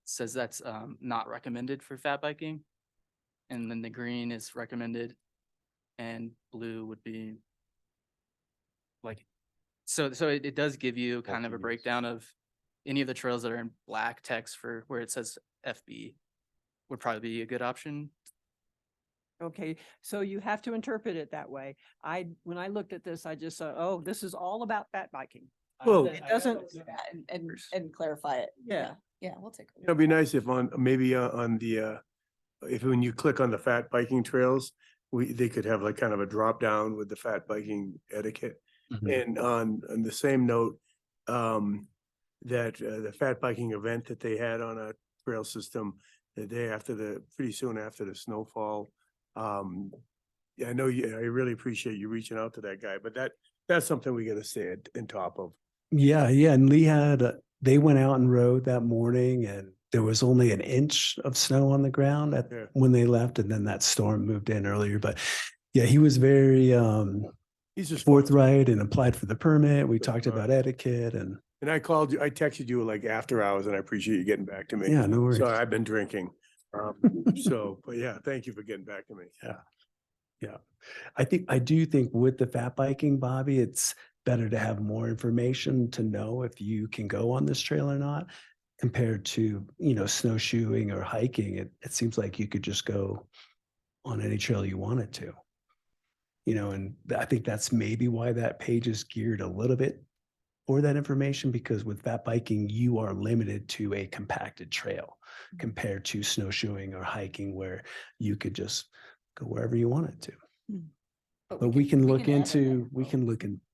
says that's not recommended for fat biking. And then the green is recommended and blue would be like, so it does give you kind of a Alternate. breakdown of any of the trails that are in black text for where it says FB would probably be a good option. Okay, so you have to interpret it that way. When I looked at this, I just saw, oh, this is all about fat biking. Well, It doesn't, And clarify it. yeah. Yeah, we'll take. it'd be nice if maybe on the, if when you click on the fat biking trails, they could have like kind of a drop down with the fat biking etiquette. Mhm. And on the same note, that the fat biking event that they had on a trail system the day after pretty soon after the snowfall. Yeah, I know I really appreciate you reaching out to that guy, but that's something we gotta stay in top of. Yeah, yeah, and Lee they went out and rode that morning and there was only an inch of snow on the ground Yeah. when they left, and then that storm moved in earlier. But yeah, he was very He's just forthright and applied for the permit. We Good talked stuff. about etiquette and And I texted you like after hours, and I appreciate you getting back to me. yeah, no worries. Sorry, I've been drinking. But yeah, thank you for getting back to me. Yeah. I do think with the fat biking, Bobby, it's better to have more information to know if you can go on this trail or not compared to, snowshoeing or hiking. It seems like you could just go on any trail you wanted to. And I think that's maybe why that page is geared a little bit for that information, because with fat biking, you are limited to a compacted trail compared to snowshoeing or hiking where you could just go wherever you wanted to. But we can look into,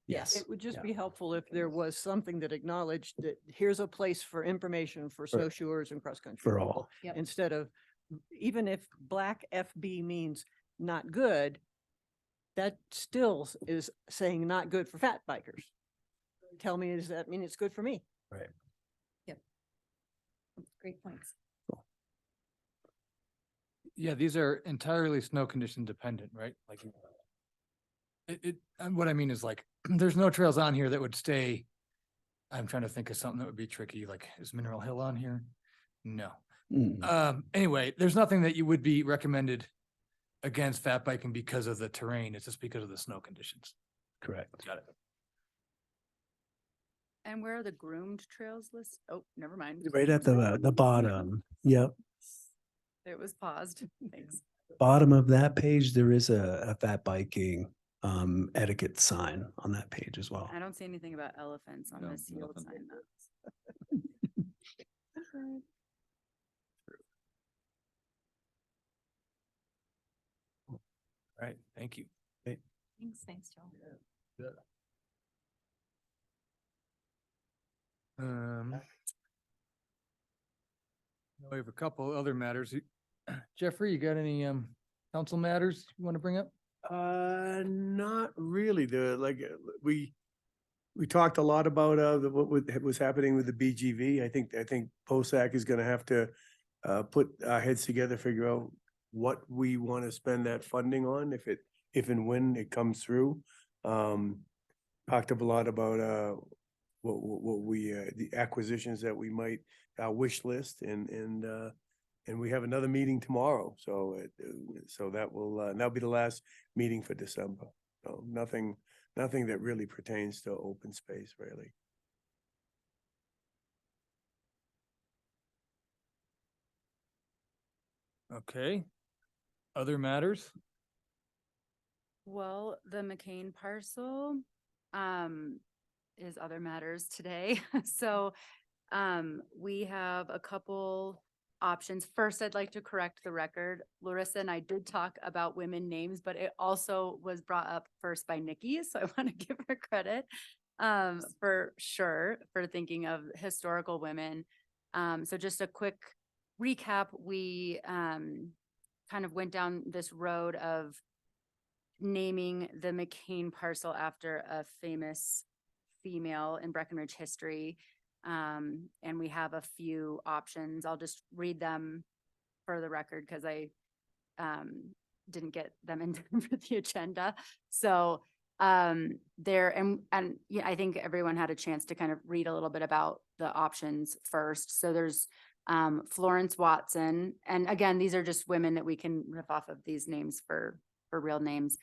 yes. It would just yeah. be helpful if there was something that acknowledged that here's a place for information for snowshoers and cross-country. For people, all. Yep. Instead of, even if black FB means not good, that still is saying not good for fat bikers. Tell me, does that mean it's good for me? Right. Great points. Yeah, these are entirely snow condition dependent, right? Like and what I mean is like, there's no trails on here that would stay. I'm trying to think of something that would be tricky, like is Mineral Hill on here? No. Anyway, there's nothing that you would be recommended against fat biking because of the terrain. It's just because of the snow conditions. Correct. Got it. And where are the groomed trails list? Oh, never mind. Right at the bottom. Yep. It was paused. Thanks. Bottom of that page, there is a fat biking etiquette sign on that page as well. I don't see anything about elephants on No, this yield nothing. sign though. All right, thank you. Thanks, Joe. We have a couple other matters. Jeffrey, you got any council matters you want to bring up? Not really. We talked a lot about what was happening with the BGV. I think POSAC is gonna have to put our heads together, figure out what we want to spend that funding on, if and when it comes through. Talked a lot about what we the acquisitions that we might wish list, and we have another meeting tomorrow. So that'll be the last meeting for December. So nothing that really pertains to open space, really. Okay. Other matters? Well, the McCain parcel is other matters today. So we have a couple options. First, I'd like to correct the record. Larissa and I did talk about women names, but it also was brought up first by Nikki. So I want to give her credit for sure for thinking of historical women. So just a quick recap, we kind of went down this road of naming the McCain parcel after a famous female in Breckenridge history. And we have a few options. I'll just read them for the record because I didn't get them into the agenda. So there and yeah, I think everyone had a chance to kind of read a little bit about the options first. So there's Florence Watson, and again, these are just women that we can riff off of these names for real names.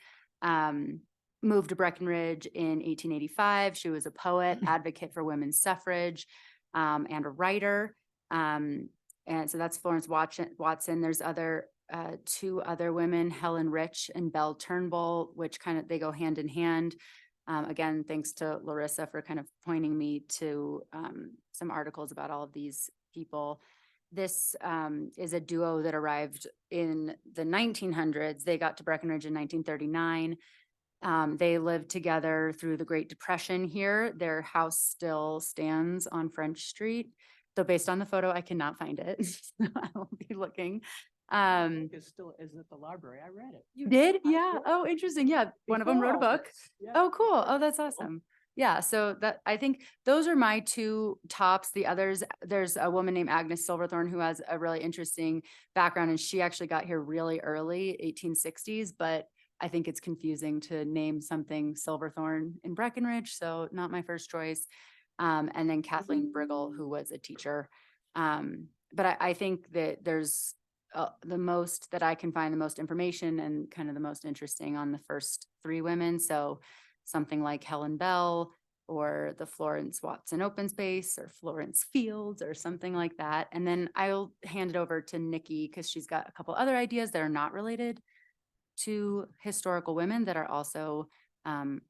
Moved to Breckenridge in 1885. She was a poet, advocate for women's suffrage, and a writer. And so that's Florence Watson. There's two other women, Helen Rich and Belle Turnbull, which they go hand in hand. Again, thanks to Larissa for kind of pointing me to some articles about all of these people. This is a duo that arrived in the 1900s. They got to Breckenridge in 1939. They lived together through the Great Depression here. Their house still stands on French Street. So based on the photo, I cannot find it. So I will be looking. It's still, is at the library. I read it. You did? Yeah. Oh, interesting. Yeah. One of them Before wrote a all book. this. Yeah. Oh, cool. Oh, that's awesome. Yeah. So I think those are my two tops. The others, there's a woman named Agnes Silverthorne who has a really interesting background, and she actually got here really early, 1860s, but I think it's confusing to name something Silverthorne in Breckenridge. So not my first choice. And then Kathleen Briggle, who was a teacher. But I think that there's the most that I can find, the most information and kind of the most interesting on the first three women. So something like Helen Bell or the Florence Watson Open Space or Florence Fields or something like that. And then I'll hand it over to Nikki because she's got a couple other ideas that are not related to historical women that are also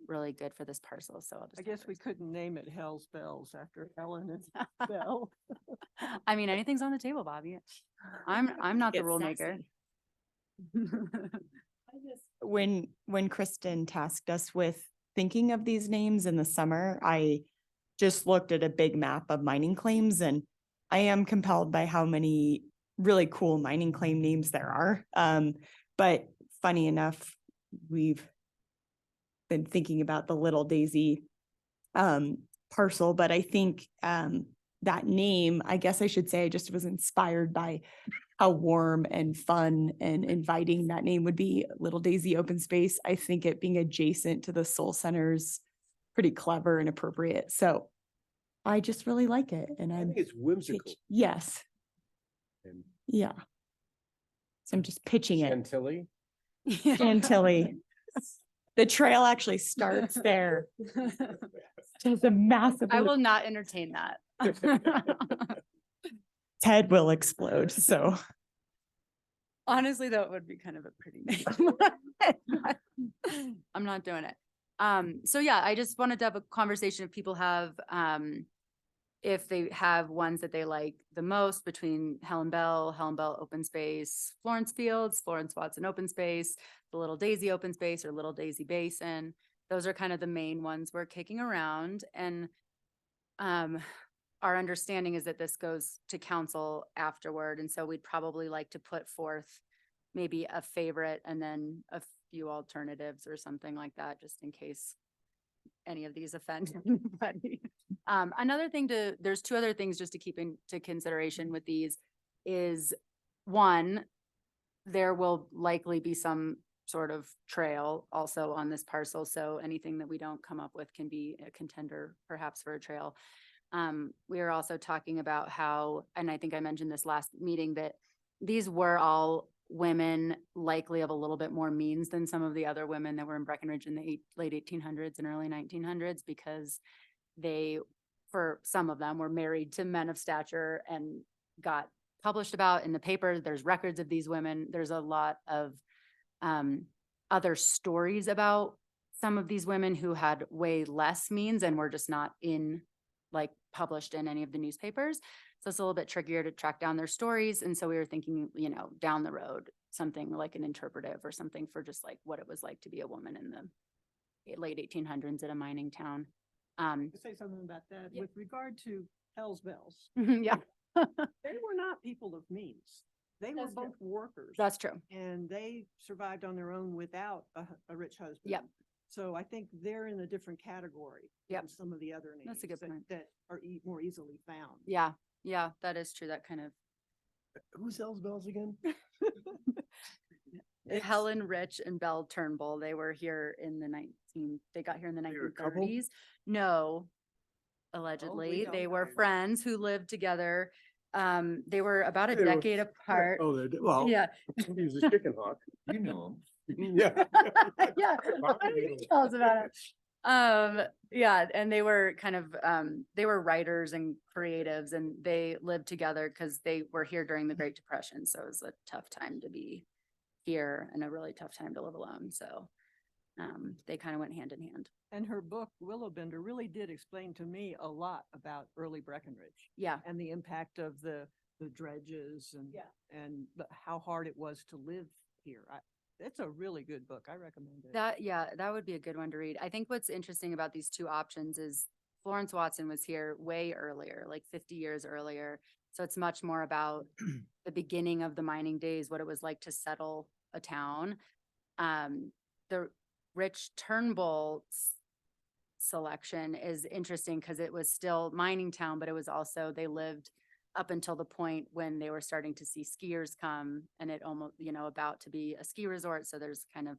really good for this parcel. So I'll just I guess we couldn't name it Hell's Bells after Helen and Bell. I mean, anything's on the table, Bobby. I'm not the It's rule maker. When Kristen tasked us with thinking of these names in the summer, I just looked at a big map of mining claims, and I am compelled by how many really cool mining claim names there are. But funny enough, we've been thinking about the Little Daisy parcel, but I think that name, I guess I should say, I just was inspired by how warm and fun and inviting that name would be. Little Daisy Open Space. I think it being adjacent to the Soul Center's pretty clever and appropriate. So I just really like it. And I I'm think it's whimsical. yes. And Yeah. So I'm just pitching it. Chantilly. Chantilly. The trail actually starts there. Just a massive. I will not entertain that. Head will explode. So Honestly, that would be kind of a pretty name. I'm not doing it. So yeah, I just wanted to have a conversation if people have, if they have ones that they like the most between Helen Bell Open Space, Florence Fields, Florence Watson Open Space, the Little Daisy Open Space or Little Daisy Basin. Those are kind of the main ones we're kicking around. And our understanding is that this goes to council afterward. And so we'd probably like to put forth maybe a favorite and then a few alternatives or something like that, just in case any of these offend anybody. Another thing there's two other things just to keep into consideration with these is one, there will likely be some sort of trail also on this parcel. So anything that we don't come up with can be a contender perhaps for a trail. We are also talking about how, and I think I mentioned this last meeting, that these were all women likely of a little bit more means than some of the other women that were in Breckenridge in the late 1800s and early 1900s, because they, for some of them, were married to men of stature and got published about in the paper. There's records of these women. There's a lot of other stories about some of these women who had way less means and were just not published in any of the newspapers. So it's a little bit trickier to track down their stories. And so we were thinking, down the road, something like an interpretive or something for just like what it was like to be a woman in the late 1800s at a mining town. Say something about that Yeah. with regard to Hell's Bells. Yeah, They were not people of means. They were That's true. both workers. that's true. And they survived on their own without a rich husband. Yep. So I think they're in a different category Yep. than some of the other names. That's a good point. That are more easily found. Yeah, that is true. That kind of Who's Hell's Bells again? Helen Rich and Belle Turnbull, they were here in they got here in the They were a couple? 1930s. No, allegedly, don't they know. were friends who lived together They were about a They were- decade apart. Oh, well. Yeah. He was a chicken hawk. You know Yeah. Yeah. Why don't you tell us about it? Yeah, and they were kind of, they were writers and creatives, and they lived together because they were here during the Great Depression. So it was a tough time to be here and a really tough time to live alone. So they kind of went hand in hand. And her book, Willowbender, really did explain to me a lot about early Breckenridge Yeah. and the impact of the dredges and, how hard it was to live here. It's a really good book. I recommend it. That would be a good one to read. I think what's interesting about these two options is Florence Watson was here way earlier, like 50 years earlier. So it's much more about the beginning of the mining days, what it was like to settle a town. The Rich Turnbull selection is interesting because it was still mining town, but it was also, they lived up until the point when they were starting to see skiers come, and it almost, about to be a ski resort. So there's kind of,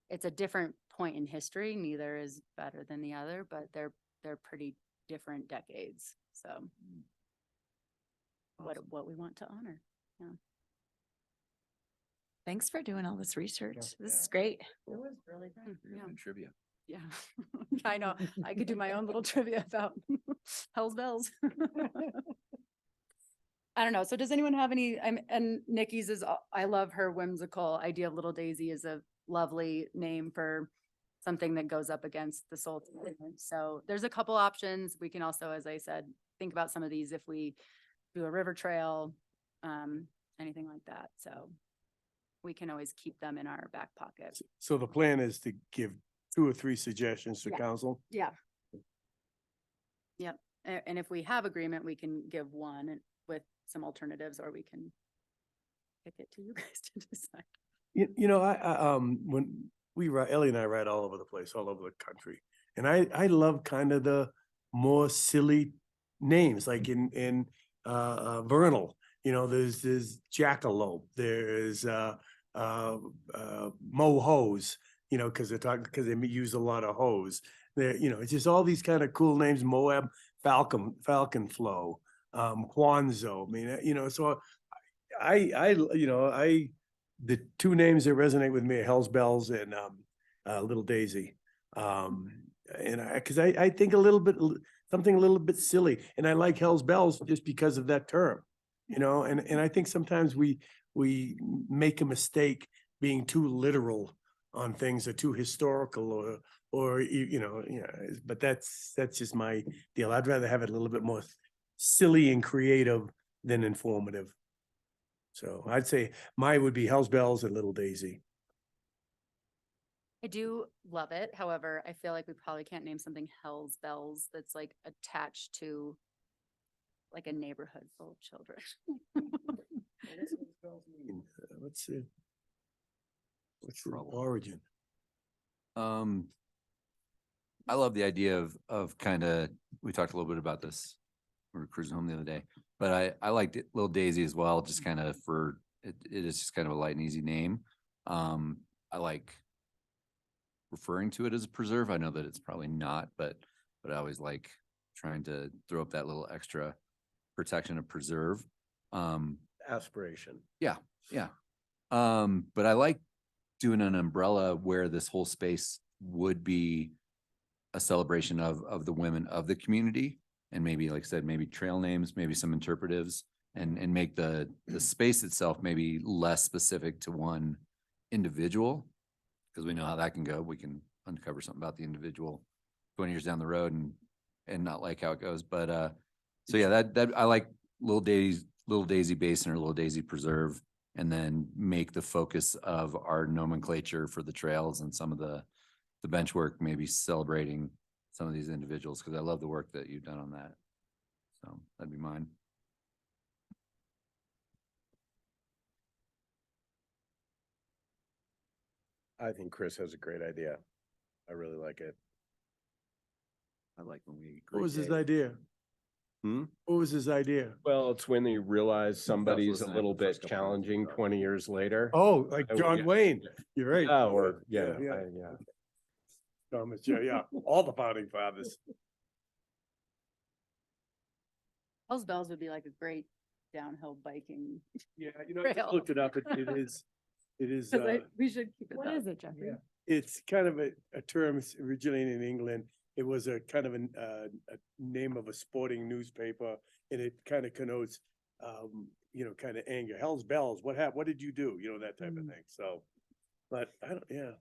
it's a different point in history. Neither is better than the other, but they're pretty different decades. So what we want to honor. Yeah. Thanks for doing all this research. This is great. It was really good. Yeah. trivia. Yeah. I know. I could do my own little trivia about Hell's Bells. I don't know. So does anyone have any, and Nikki's is, I love her whimsical idea of Little Daisy is a lovely name for something that goes up against the soul. So there's a couple options. We can also, as I said, think about some of these if we do a river trail, anything like that. So we can always keep them in our back pocket. So the plan is to give 2 or 3 suggestions to Yeah. council? Yeah. Yep. And if we have agreement, we can give one with some alternatives, or we can pick it to you guys to decide. When we ride, Ellie and I ride all over the place, all over the country. And I love kind of the more silly names, like in Vernal, there's Jackalope, there's Mo Hose, because they use a lot of hose. There, it's just all these kind of cool names, Moab, Falcon Flow, Quanzo. I mean, so the 2 names that resonate with me are Hell's Bells and Little Daisy. Because I think something a little bit silly, and I like Hell's Bells just because of that term, and I think sometimes we make a mistake being too literal on things, or too historical, but that's just my deal. I'd rather have it a little bit more silly and creative than informative. So I'd say mine would be Hell's Bells and Little Daisy. I do love it. However, I feel like we probably can't name something Hell's Bells that's like attached to like a neighborhood full of children. What's the origin? I love the idea of kind of, we talked a little bit about this. We were cruising home the other day, but I liked it, Little Daisy as well, just kind of for, it is just kind of a light and easy name. I like referring to it as a preserve. I know that it's probably not, but I always like trying to throw up that little extra protection of preserve. Aspiration. Yeah. But I like doing an umbrella where this whole space would be a celebration of the women of the community, and maybe, like I said, maybe trail names, maybe some interpretives, and make the space itself maybe less specific to one individual, because we know how that can go. We can uncover something about the individual 20 years down the road and not like how it goes. But so yeah, that I like Little Daisy Basin or Little Daisy Preserve, and then make the focus of our nomenclature for the trails and some of the bench work, maybe celebrating some of these individuals, because I love the work that you've done on that. So that'd be mine. I think Chris has a great idea. I really like it. I like when we. What was his idea? What was his idea? Well, it's when you realize somebody's a listening little the first bit couple minutes, challenging so. 20 years later. Oh, like John yeah. Wayne. You're right. Yeah, or yeah. Thomas, yeah, all the founding fathers. Hell's Bells would be like a great downhill biking. Yeah, you know, I just Trail. looked it up. It is, 'Cause we should keep it What that. is it, Jeffrey? it's kind of a term originating in England. It was a kind of a name of a sporting newspaper, and it kind of connotes, you know, kind of anger. Hell's bells, what happened? What did you do? You know, that type of thing. So, but I don't, yeah.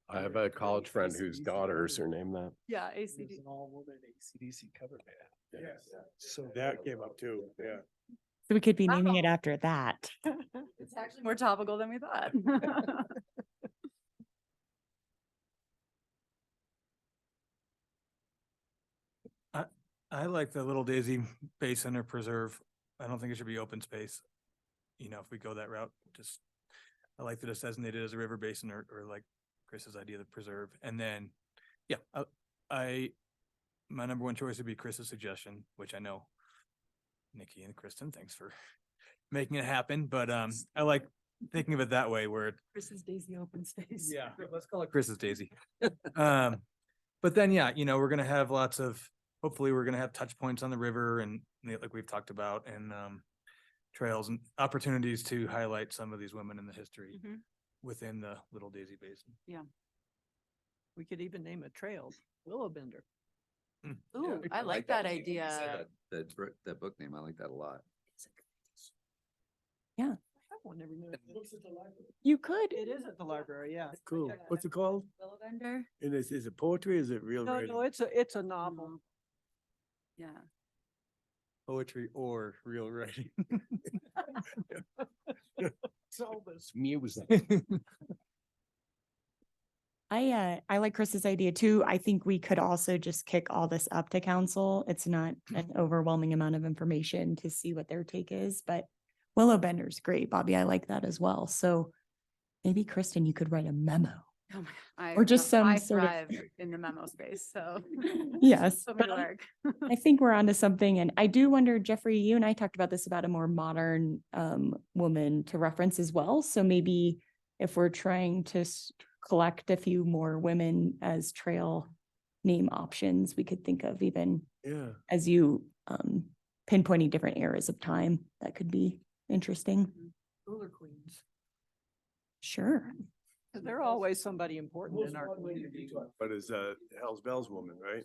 I have a college friend whose daughter is her name that. Yeah, ACD. all-woman AC/DC cover band. Yes. So that came up too, yeah. So we could be naming it after that. It's actually more topical than we thought. I like the Little Daisy Basin or Preserve. I don't think it should be open space. You know, if we go that route, just, I like that it's designated as a river basin or like Chris's idea, the preserve. And then, yeah, my number one choice would be Chris's suggestion, which I know Nikki and Kristen, thanks for making it happen. But I like thinking of it that way where Chris's Daisy open space. yeah, let's call it Chris's Daisy. But then, yeah, you know, we're gonna have lots of, hopefully we're gonna have touch points on the river and like we've talked about, and trails and opportunities to highlight some of these women in the history Mhm. within the Little Daisy Basin. We could even name a trail, Willow Bender. Ooh, I like that idea. That book name, I like that a lot. I have one every now and then. You could. It is at the library, yeah. Cool. What's it called? Willow Bender? And is it poetry? Is it real No, writing? no, it's a novel. Yeah. Poetry or real writing. It's all this music. I like Chris's idea too. I think we could also just kick all this up to council. It's not an overwhelming amount of information to see what their take is, but Willow Bender's great, Bobby. I like that as well. So maybe Kristen, you could write a memo. Oh my, Or just some I sort of- thrive in the memo space, so. Yes, So but much work. I think we're onto something. And I do wonder, Jeffrey, you and I talked about this about a more modern woman to reference as well. So maybe if we're trying to collect a few more women as trail name options, we could think of even Yeah. as you pinpointing different eras of time. That could be interesting. Ruler queens. Sure. They're always somebody important in our community. But is Hell's Bells woman, right?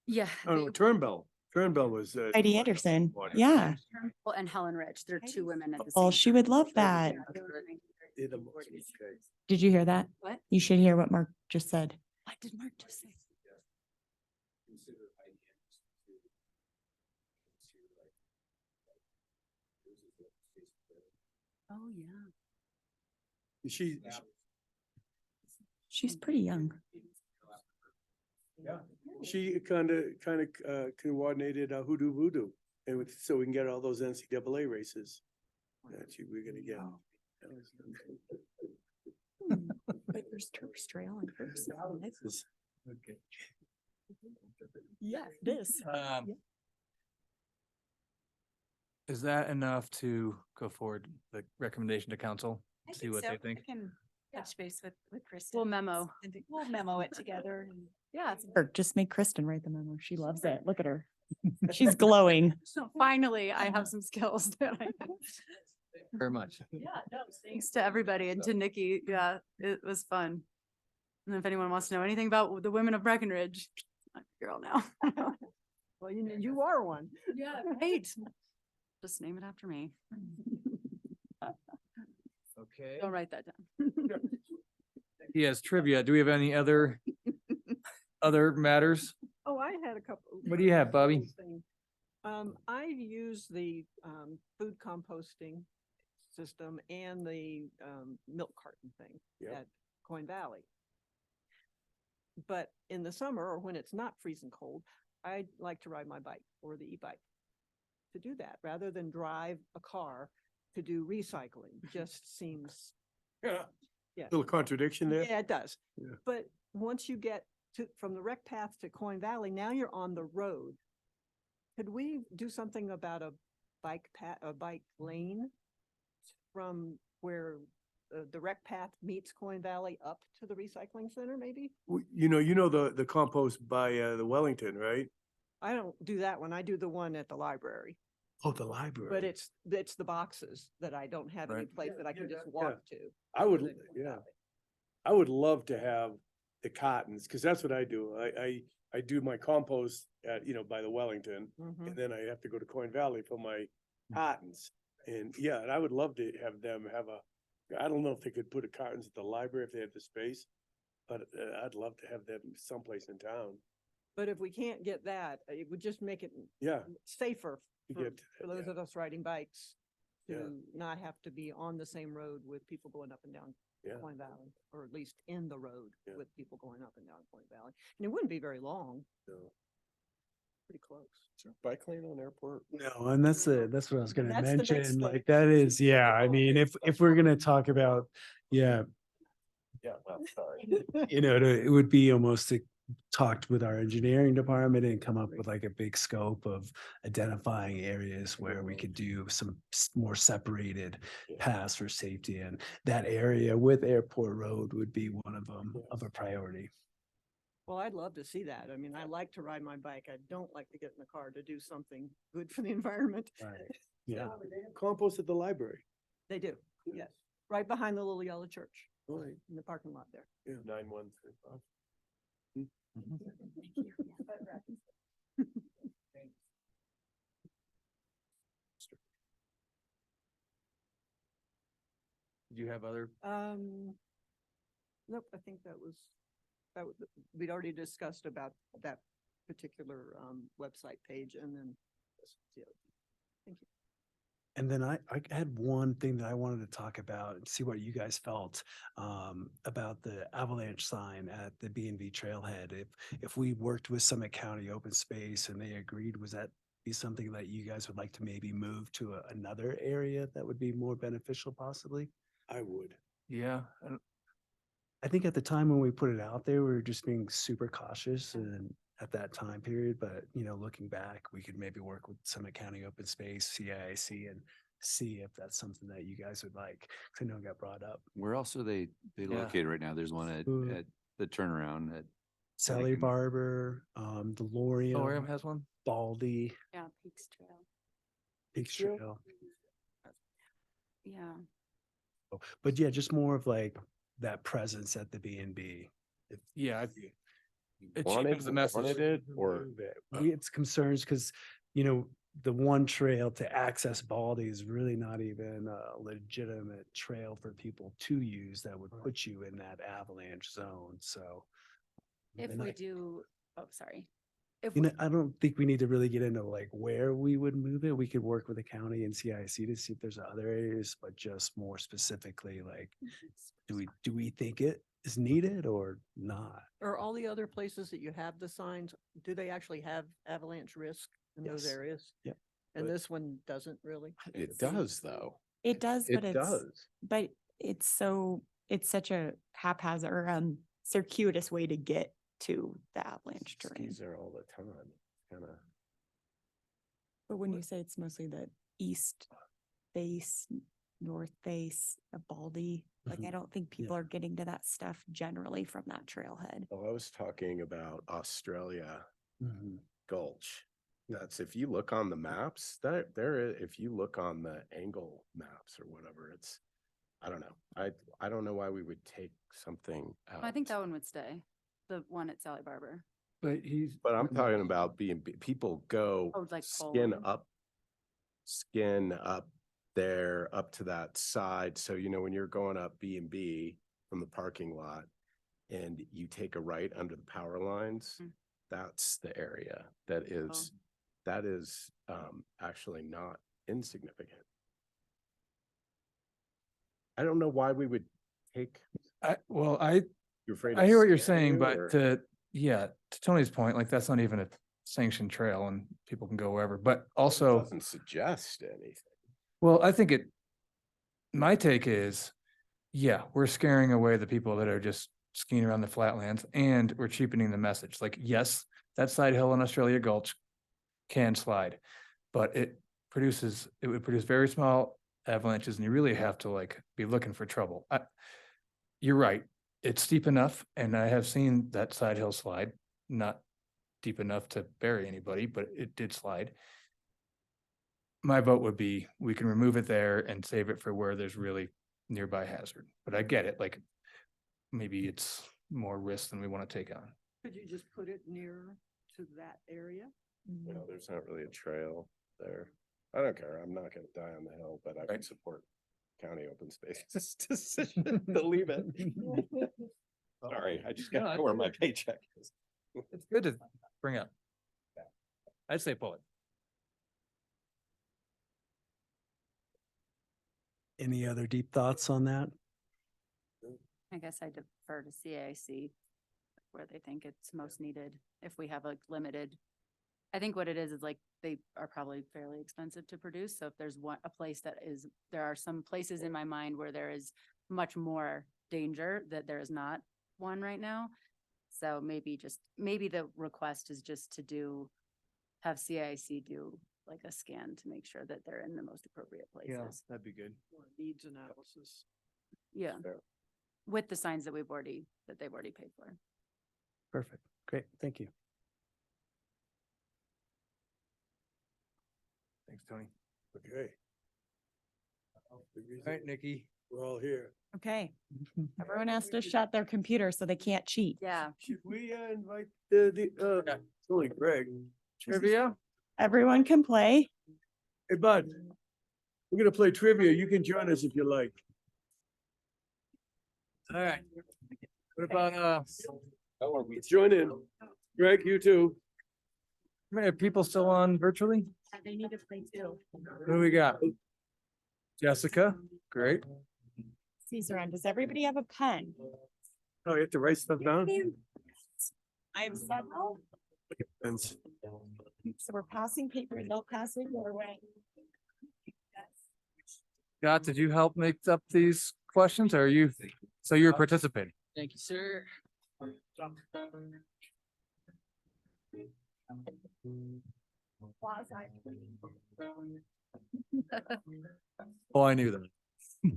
Yeah. Oh, no, Turnbell. Turnbell was. Heidi Anderson. Yeah. Well, and Helen Rich, there are two women at the Oh, same she time. would love that. They're the most- okay. Did you hear that? What? You should hear what Mark just said. What did Mark just say? Oh, yeah. She's pretty young. She kind of coordinated Hoodoo Voodoo, and so we can get all those NCAA races that we're gonna get. But there's Turk's Trail and Turk's. Okay. Yeah, it is. Is that enough to go forward, the recommendation to council? See what they think? Can touch base with Kristen. We'll memo. We'll memo it together. Yeah. Or just make Kristen write the memo. She loves it. Look at her. She's glowing. So finally, I have some skills that I. Very much. Yeah, no, thanks to everybody and to Nikki. Yeah, it was fun. And if anyone wants to know anything about the women of Breckenridge, I'm your girl now. Well, you are one. Yeah, right. Just name it after me. Okay. Don't write that down. He has trivia. Do we have any other matters? Oh, I had a couple. What do you have, Bobby? things. I use the food composting system and the milk carton thing Yep. at Coin Valley. But in the summer or when it's not freezing cold, I like to ride my bike or the e-bike to do that rather than drive a car to do recycling. Just seems, Yeah. Yeah. Little contradiction there. yeah, it does. Yeah. But once you get from the rec path to Coin Valley, now you're on the road. Could we do something about a bike path, a bike lane from where the rec path meets Coin Valley up to the recycling center, maybe? You know the compost by the Wellington, right? I don't do that one. I do the one at the library. Oh, the library. But it's the boxes that I don't have any Right. place that I can just walk to. I would, Other than yeah, Valley. I would love to have the cottons, because that's what I do. I do my compost at, by the Wellington, Mhm. and then I have to go to Coin Valley for my cottons. And yeah, and I would love to have them have I don't know if they could put a cartons at the library if they had the space, but I'd love to have them someplace in town. But if we can't get that, it would just make it Yeah. safer To for get, for those yeah. of us riding bikes Yeah. to not have to be on the same road with people going up and down Yeah. Coin Valley, or at least in the road Yeah. with people going up and down Coin Valley. And it wouldn't be very long, No. pretty close. Bike lane on airport. No, and that's what I was gonna That's the next mention, step. like, that is, yeah, I mean, if we're gonna talk about, yeah, Yeah, well, sorry. it would be almost to talked with our engineering department and come up with like a big scope of identifying areas where we could do some more separated paths for safety, and that area with Airport Road would be one of them of a priority. Well, I'd love to see that. I mean, I like to ride my bike. I don't like to get in the car to do something good for the environment. Right. Yeah. They have compost at the library. They do, yes, right behind the little yellow church Right. in the parking lot there. 9135. Do you have other? Nope, I think that was, we'd already discussed about that particular, website page, and then. Yeah. Thank you. And then I had one thing that I wanted to talk about and see what you guys felt about the avalanche sign at the B&V trailhead. If we worked with Summit County Open Space and they agreed, was that be something that you guys would like to maybe move to another area that would be more beneficial possibly? I would. Yeah. I think at the time when we put it out there, we were just being super cautious and at that time period, but looking back, we could maybe work with Summit County Open Space, CIIC, and see if that's something that you guys would like. 'Cause I know it got brought up. Where else are they Yeah. located right now? There's one at Ooh. the turnaround at Sally can- Barber, DeLorean, Thorium has one? Baldy, Yeah, Peaks Trail. Big Trail. Trail. Yeah. But yeah, just more of like that presence at the B&B. Yeah. It Wanted- cheapens the message. wanted it, or We had concerns because, the one trail to access Baldy is really not even a legitimate trail for people to use that would put you in that avalanche zone. So. If and we I- do, oh, sorry. If You we, know, I don't think we need to really get into like where we would move it. We could work with the county and CIC to see if there's other areas, but just more specifically, like, do we think it is needed or not? Are all the other places that you have the signs, do they actually have avalanche risk in those Yes. areas? Yep. And this one doesn't really? it does though. It does, but It it's, does. but it's such a haphazard, circuitous way to get to the avalanche terrain. Skis there all the time. Kind of. But when you say it's mostly the east face, north face of Baldy, like I don't think people are getting to that stuff generally from that trailhead. Oh, I was talking about Australia Mhm. Gulch. That's if you look on the maps, if you look on the angle maps or whatever, it's, I don't know. I don't know why we would take something out. I think that one would stay, the one at Sally Barber. But But I'm talking about people go Oh, like skin polling? up there, up to that side. So, when you're going up B&B from the parking lot and you take a right under the power lines, Mm. that's the area that is actually not insignificant. I don't know why we would take, you're afraid. I of hear what you're scaring saying, you, but or- to Tony's point, like that's not even a sanctioned trail and people can go wherever, but It also, doesn't suggest anything. well, I think my take is, yeah, we're scaring away the people that are just skiing around the flatlands and we're cheapening the message. Like, yes, that side hill in Australia Gulch can slide, but it would produce very small avalanches and you really have to like be looking for trouble. You're right. It's steep enough and I have seen that side hill slide, not deep enough to bury anybody, but it did slide. my vote would be, we can remove it there and save it for where there's really nearby hazard, but I get it, like, maybe it's more risk than we want to take on. Could you just put it near to that area? You know, there's not really a trail there. I don't care. I'm not gonna die on the hill, but I can support county open spaces decision to leave it. Sorry, I just No, got that's to where my okay. paycheck is. It's good to bring up. I'd say pull it. Any other deep thoughts on that? I guess I defer to CAIC where they think it's most needed. If we have like limited, I think what it is like they are probably fairly expensive to produce. So if there's a place that is, there are some places in my mind where there is much more danger that there is not one right now. So maybe the request is just to have CAIC do like a scan to make sure that they're in the most appropriate places. That'd be good. Needs analysis. Yeah. Fair. With the signs that they've already paid for. Perfect. Great. Thank you. Thanks, Tony. Okay, All right, Nikki. we're all here. Okay, everyone has to shut their computer so they can't cheat. Yeah. Should we invite it's only Greg. Trivia? Everyone can play. Hey, bud, we're gonna play trivia. You can join us if you like. All right. What about, Join in. Greg, you too. how many people still on virtually? They need to play too. Who do we got? Jessica, great. Caesar, and does everybody have a pen? Oh, you have to write stuff down? I have several. Pens. So we're passing paper, they'll pass it your way. Scott, did you help make up these questions or are you, so you're participating? Thank you, sir. Oh, I knew that.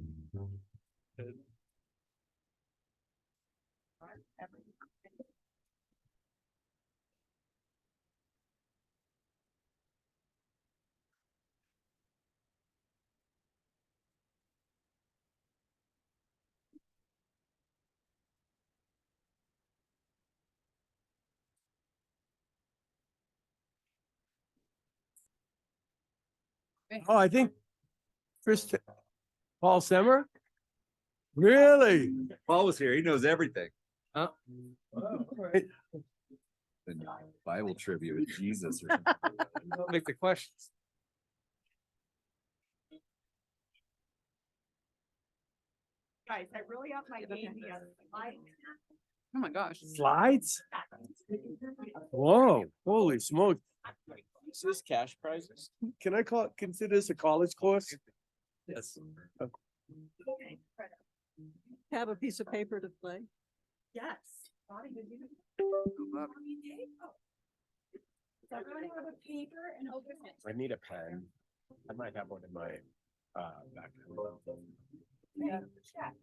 Oh, I think Paul Semmer? Really? Paul was here. He knows everything. Oh. Right. The Bible trivia with Jesus. or something. Make the questions. Guys, I really up my game together. Oh my gosh. Slides? Whoa, holy smoke. Is this cash prizes? Can I consider this a college course? Yes. Have a piece of paper to play. Yes. Does everyone have a paper and open it? I need a pen. I might have one in my back. Yeah. Check.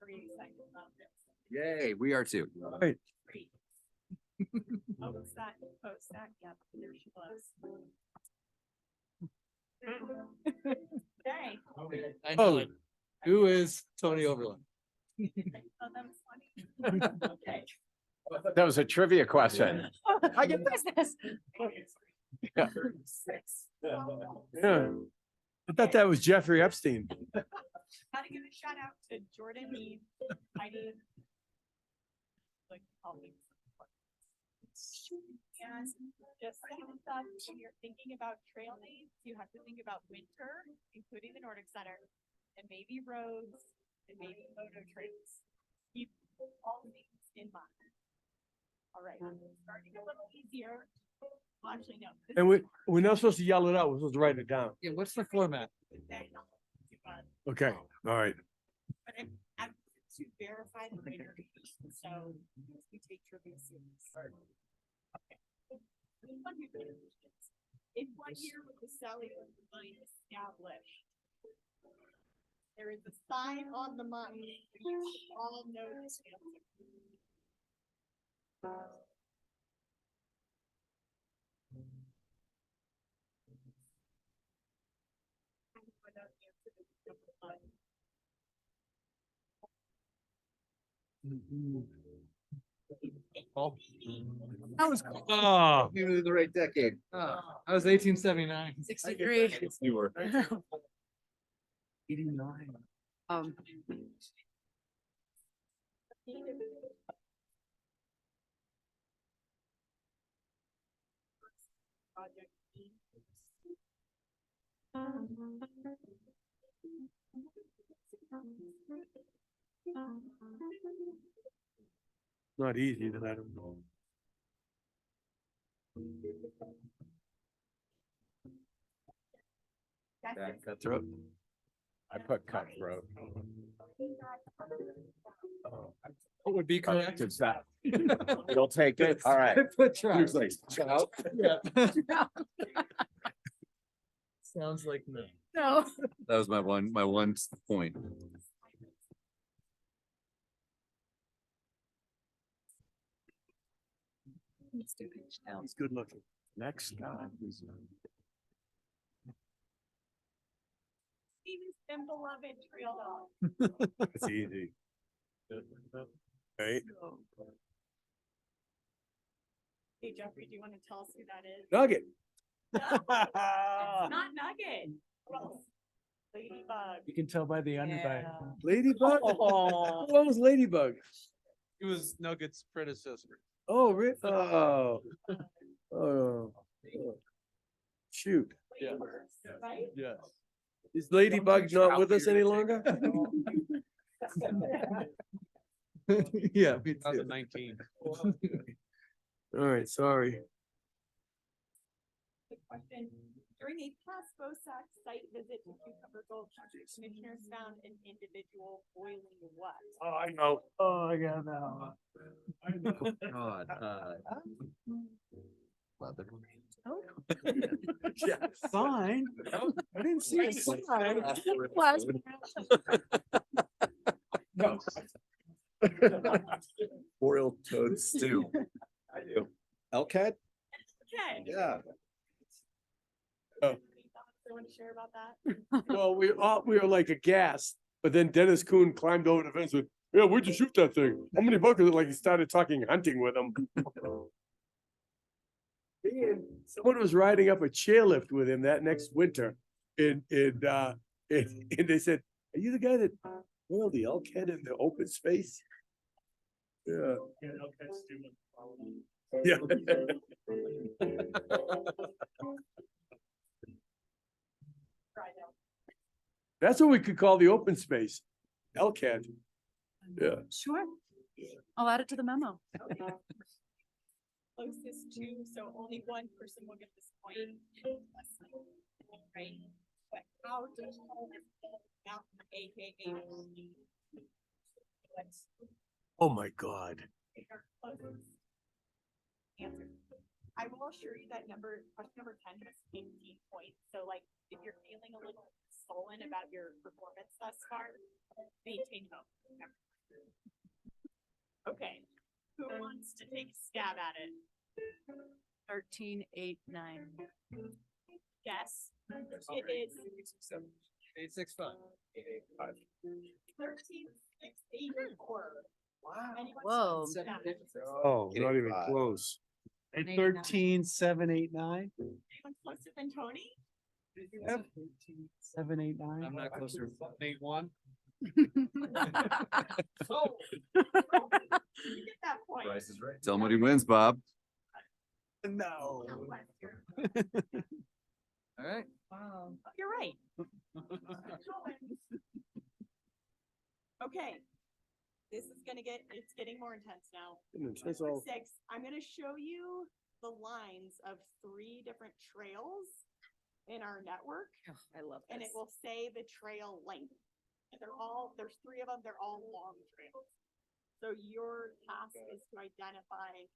Very excited about this. Yay, we are too. Right. Oh, what's that? Post that? Yep, there she was. Okay. I know it. Who is Tony Overland? Oh, that was funny. Okay. That was a trivia question. I get business. Yeah. Six. Yeah. I thought that was Jeffrey Epstein. Gotta give a shout out to Jordan Mead, Heidi. Like, colleagues. And just a heads up, when you're thinking about trail names, you have to think about winter, including the Nordic Center, and maybe roads, and maybe moto trails. Keep all things in mind. All right, starting a little easier. Well, actually, no. this And is we're not supposed to yell it out. We're supposed to write it down. Yeah, what's the format? Okay, all right. But I'm to verify the winner, so we take trivia seriously. Okay. In what year was the cellular line established? There is a sign on the mine. You all know this answer. That was, Maybe the right decade. that was 1879. 63. You were. 89. Not easy to let them go. Cutthroat. I put cutthroat. What would be correct? It's that. You'll take it. All right. Put try. Looks like trout. Yeah. Sounds like no. No. That was my one point. He's good looking. Next guy. And beloved trail dog. It's easy. Right? Hey Jeffrey, do you want to tell us who that is? Nugget. It's not Nugget. Ladybug. You can tell by the underbite. Ladybug? Oh. What was Ladybug? He was Nugget's predecessor. Oh, oh. Oh. Shoot. Yeah. Right? Yes. Is Ladybug not with us any longer? Yeah, me too. 2019. All right, sorry. Good question. During a past BOSAC site visit to Cucumber Gulch, commissioners found an individual boiling what? Oh, I know. Oh, I got that. God, Yeah, Fine. I didn't see it. No. Boiled toad stew. I do. Elk head? Okay. Yeah. Anything you want to share about that? Well, we were like aghast, but then Dennis Kuhn climbed over the fence with, yeah, where'd you shoot that thing? How many buckets? Like he started talking hunting with him. And someone was riding up a chairlift with him that next winter. And they said, are you the guy that boiled the elk head in the open space? Yeah. Yeah. That's what we could call the open space. Elk head. Yeah. Sure. I'll add it to the memo. Closest to, so only one person will get this point. Right? But how does mountain AKA? Oh, my God. Answer. I will assure you that question number 10 has 15 points. So like, if you're feeling a little sullen about your performance thus far, maintain hope. Okay, who wants to take a stab at it? 13, 8, 9. Guess. It is 865. 13, 6, 8, 4. Wow. Whoa. Oh, not even close. At 13, 7, 8, 9. Anyone closer than Tony? 7, 8, 9. I'm not closer. 8-1. You get that point. Price is right. Tell him what he wins, Bob. No. All right. Wow. You're right. Okay. This is it's getting more intense now. That's all. 6, I'm gonna show you the lines of 3 different trails in our network, I love and it will say the trail length. And there's 3 of them, they're all long trails. So your task is to identify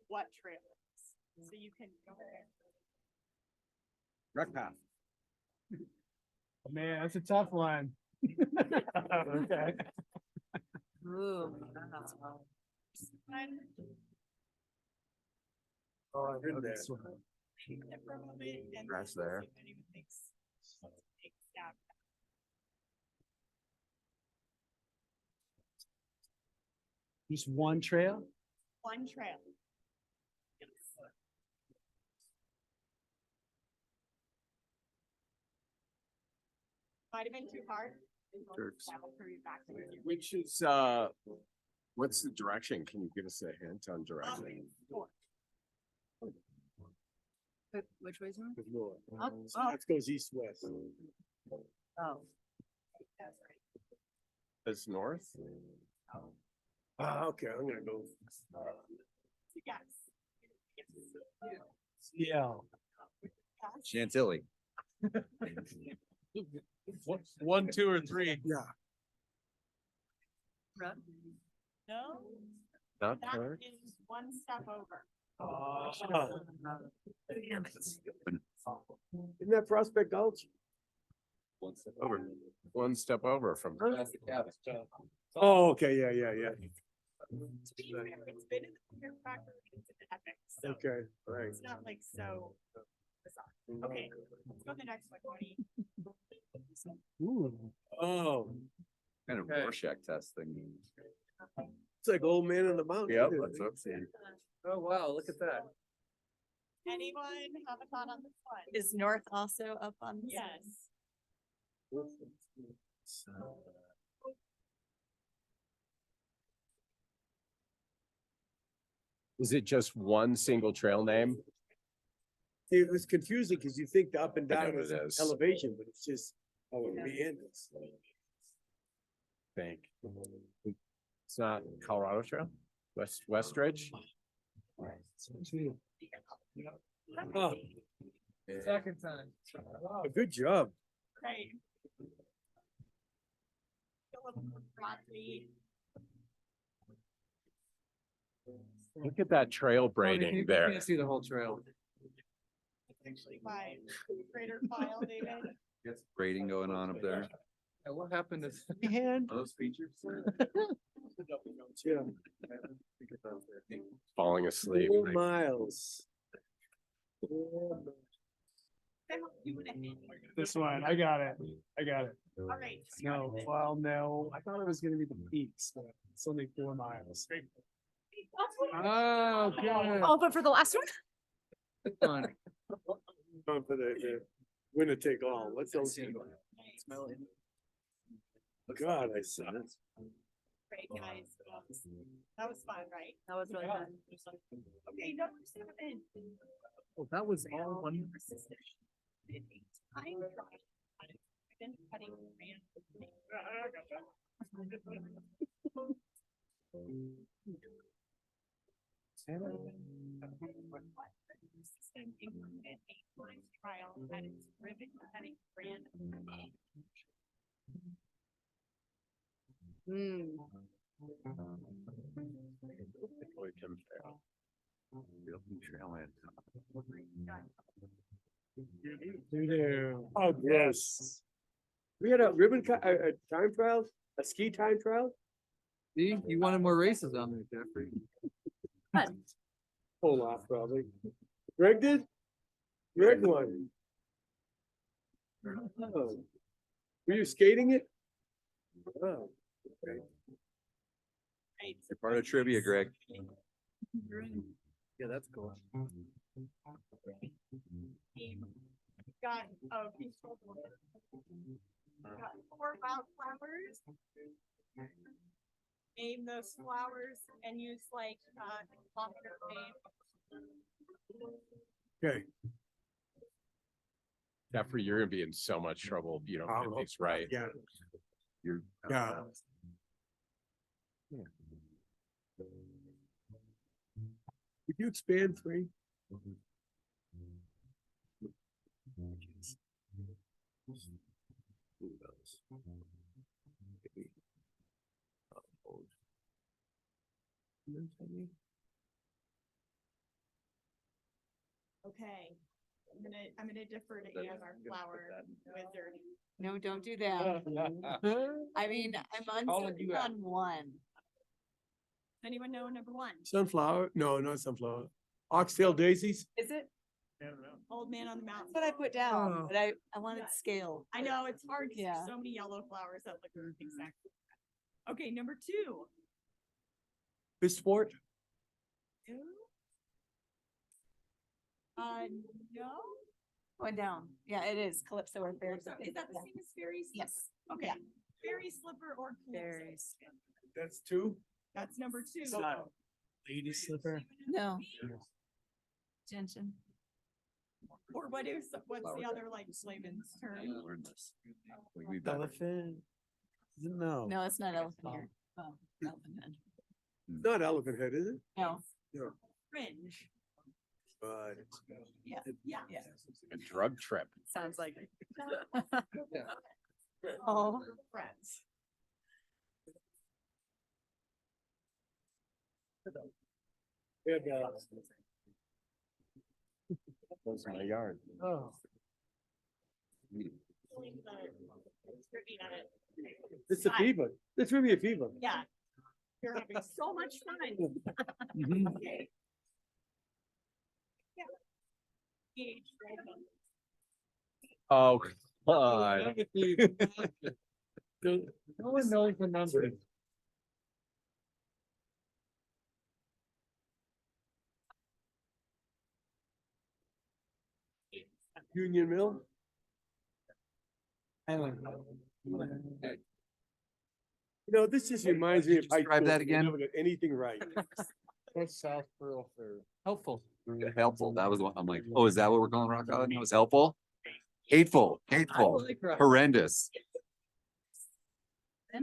what trail it is. So you can. Rec path. Man, that's a tough one. Okay. Ooh. Oh, I heard that. For a moment and Grass then we'll there. see if anyone thinks, take a stab. Just one trail? One trail. Might have been too hard. That'll throw you back. Which is, what's the direction? Can you give us a hint on direction? Which way's north? North. Oh, So that goes east-west. Oh. It's north? Okay, I'm gonna go. Yes. Yeah. Chantilly. One, two, or three. Yeah. No, Not that correct? is one step over. Isn't that Prospect Gulch? Over. One step over from. Oh, okay, yeah. To be fair, it's been in the Beer Factory, it's in the Epic, so Okay, right. it's not like so bizarre. Okay, let's go to the next one, Tony. Oh, Kind of Rorschach test thing. it's like Old Man on the Mountain. Yep, isn't it? that's what I'm saying. Oh, wow, look at that. Anyone have a thought on this one? Is north also up on? this? Yes. Is it just one single trail name? See, it was confusing because you think the up and I know down what is it is. elevation, but it's just how it meanders. Think. It's not Colorado Trail? Westridge? Oh, Second time. good job. Great. Philip Rodney. Look at that trail braiding there. Can't see the whole trail. It's actually my greater file, David. Gets grading going on up there. Yeah, what happened to? And Are those features? Yeah. Falling asleep. 4 miles. this one, I got it. All right. No, well, no, I thought it was gonna be the peaks, but it's only 4 miles. Oh, good. Oh, but for the last one? Fun. Going for the winner take all. What's those? God, I saw it. Great, guys. That was fun, right? That was really fun. Okay, number 7. Oh, that was all one. Persistent. Time trial. Ribbon cutting brand. Persistent included a time trial at its ribbon cutting brand. Trailhead. Oh, yes. We had a ribbon cut, a time trial, a ski time trial? See, you wanted more races on there, Jeffrey. Pull off probably. Greg did? Greg won. Oh. Were you skating it? Oh. Okay. You're part of trivia, Greg. Yeah, that's cool. Got, oh, peaceful. Got 4 wildflowers. Name those flowers and use like, popular name. Okay. Jeffrey, you're gonna be in so much trouble if you don't get these right. Yeah. You're. Yeah. Could you expand 3? Okay, I'm gonna defer to Ann, our flower wizard. No, don't do that. I mean, I'm uncertain on one. Does anyone know number 1? Sunflower? No, not sunflower. Oxtail daisies? Is it? Old Man on the Mountain. That's what I put down, Oh. but I wanted scale. I know, it's hard, 'cause Yeah. there's so many yellow flowers that look exactly. Okay, number 2. Fish sport? No. Going down. Yeah, it is Calypso or Fairy. Is that the same as fairies? Yes. Okay. Fairy slipper or Fairies. That's two? That's number two. Lady slipper. No. Gentian. Or what's the other like layman's term? Elephant. No. No, it's not elephant here. Oh, elephant head. Not elephant head, is it? No. No. Fringe. But. Yeah, yeah. A drug trip. Sounds like it. Oh, Friends. Those are my yard. Oh. It's a fever. It's really a fever. Yeah. You're having so much fun. Mhm. Okay. Yeah. Gauge, right? Oh, God. No one knows the number. Union Mill? You know, this just reminds me of high Describe school. that We again. Never got anything right. That's South Pearl Fair. Helpful. Helpful. That was one. I'm like, oh, is that what we're calling Rock Island? It was helpful? Hateful, hateful, horrendous. I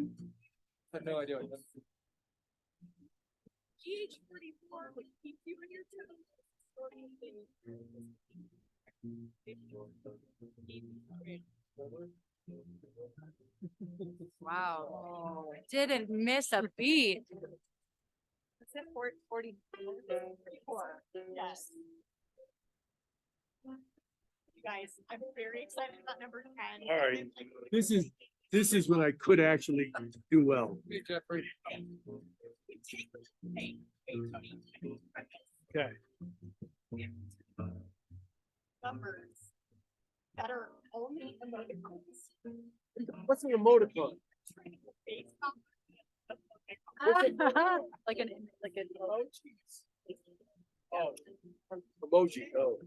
have no idea. GH 44 would keep you on your toes. Wow. Didn't miss a beat. Is it 44? Yes. You guys, I'm very excited about number 10. All right. This is when I could actually do well. Hey, Jeffrey. Okay. Numbers that are only emoticons. What's an emoticon? Like an Oh, emoji. Oh.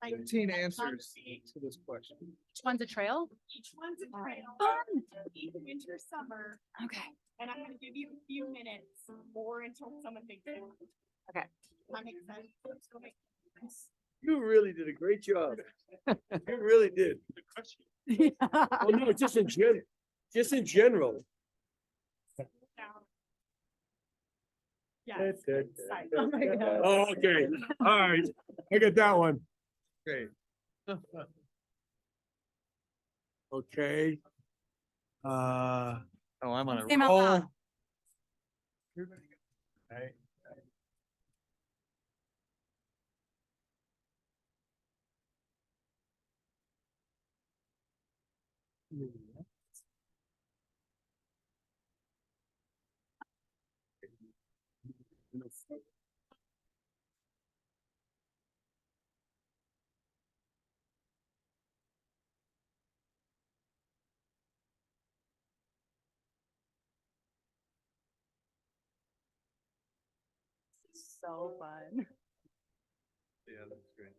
15 answers to this question. Which one's a trail? Each one's a trail. Fun. Winter, summer, Okay. and I'm gonna give you a few minutes or until someone thinks. Okay. That makes sense. It'll make sense. You really did a great job. You really did. Oh, no, just in general, just in general. Now. Yes. Side. Oh, okay, all right, I got that one. Great. Okay. Oh, I'm on a Same roll. amount. Right. So fun. Yeah, that's great.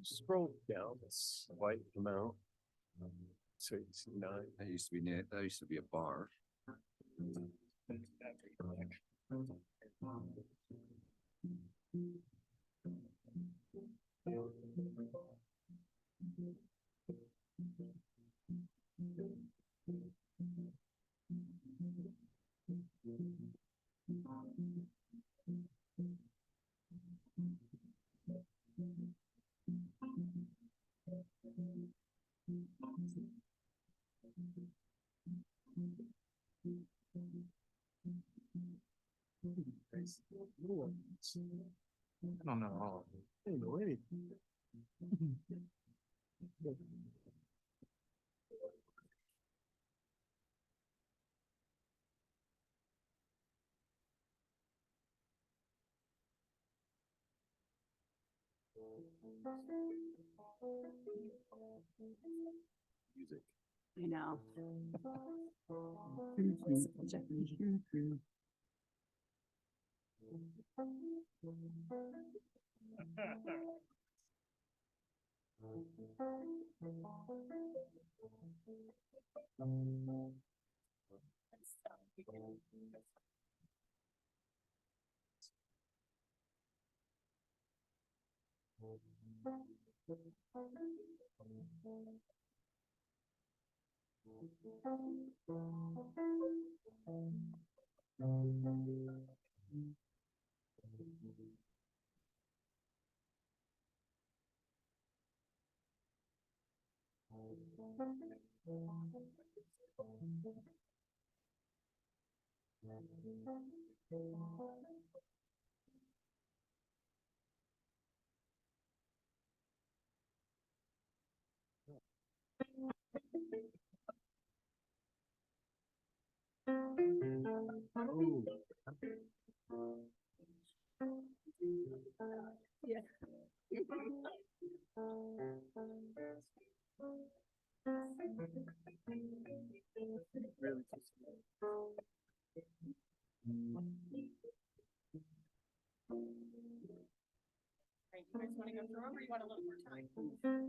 Scroll down a slight amount. So you see nine. That used to be, that used to be a bar. I don't know all of them. I don't know anything. Music. I know.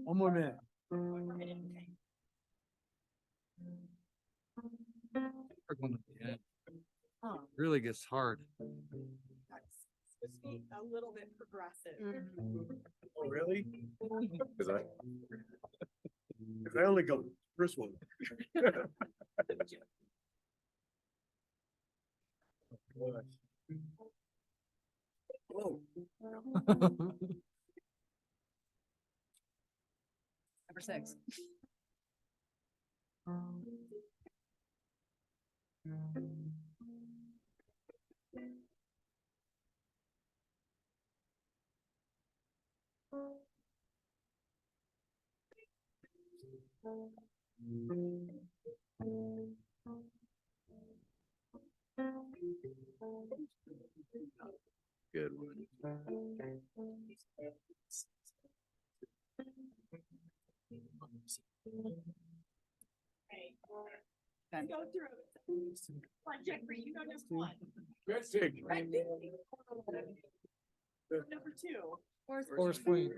One more minute. Hard one at the end. Really gets hard. A little bit progressive. Oh, really? Cause I only go first one. Oh. Number 6. Good one. Go through it. Come on, Jeffrey, you know just one. Interesting. Number 2. Horse queen.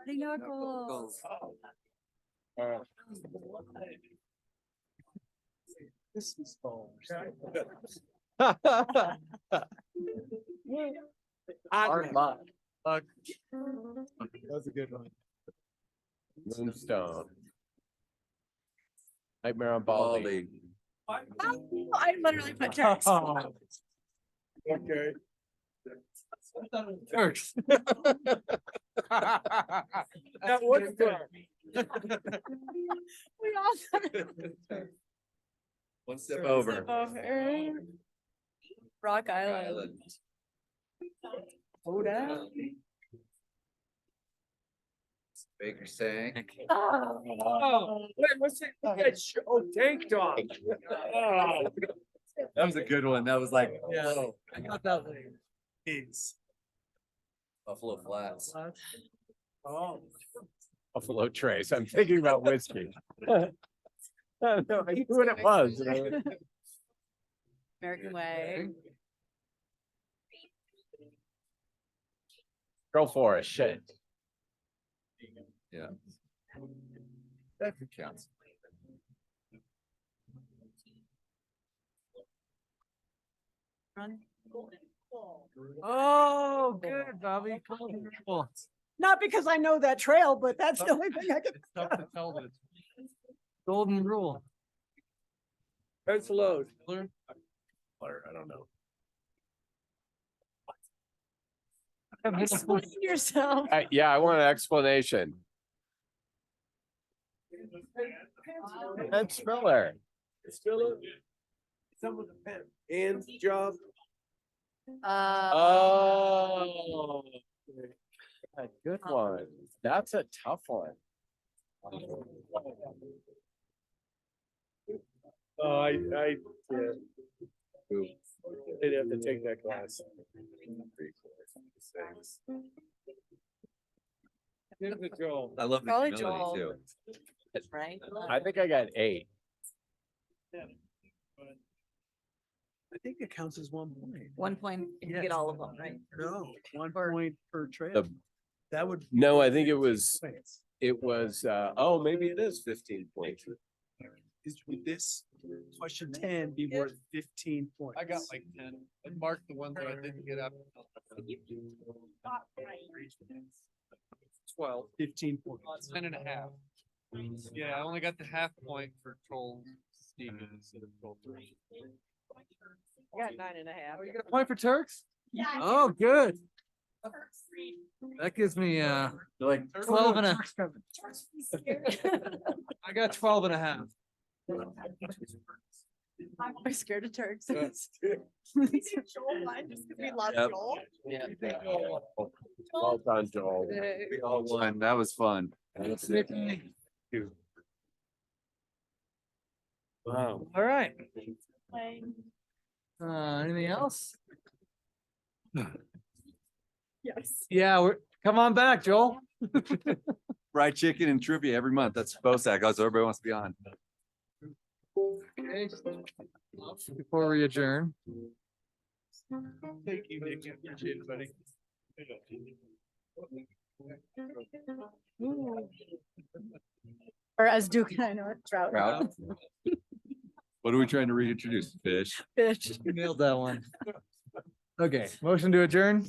Bloody knuckles. This is fun. Hard luck. That's a good one. Moonstone. Nightmare on Baldy. I literally put Turks. Okay. Turks. That was good. We all One step over. Rock Island. Hold down. Baker saying. Oh, wait, what's it? Oh, tank top. That was a good one. That was like, Yeah. whoa. I got that one. It's. Buffalo Flats. Oh. Buffalo Trace. I'm thinking about whiskey. I don't know, I knew what it was. American Way. Go for it, shit. Yeah. That counts. Run. Oh, good, Bobby. Cool. Not because I know that trail, but that's the only thing I could. It's tough to tell, but it's golden rule. Pencil load. Clear? I don't know. Explain yourself. Yeah, I want an explanation. Ed Spiller. Still. Some of the pen. And job. Oh. A good one. That's a tough one. Oh, yeah. They'd have to take that class. I love the Probably humility Joel. too. Right? I think I got 8. I think it counts as 1 point. 1 point, if you get all of them, right? No, 1 Or- point per trail. The- That would. No, I think it was, Points. oh, maybe it is 15 points. Would this question 10 be worth 15 points? I got like 10. I marked the ones that I didn't get up. 12. 15 points. 10 and a half. Yeah, I only got the half point for troll Stevens instead of troll 3. I got 9.5. Oh, you got a point for Turks? Oh, good. That gives me, Like 12 and a. I got 12 and a half. I'm scared of Turks. Yep. Yeah. Well done, Joel. We all won. That was fun. Wow. All right. Anything else? Yes. Yeah, come on back, Joel. Fried chicken and trivia every month. That's BOSAC. That's what everybody wants to be on. Okay. Before we adjourn. Thank you, Nick. Appreciate it, buddy. Or as Duke and I know it, trout. Trout. What are we trying to reintroduce? Fish. Fish. You nailed that one. Okay, motion to adjourn.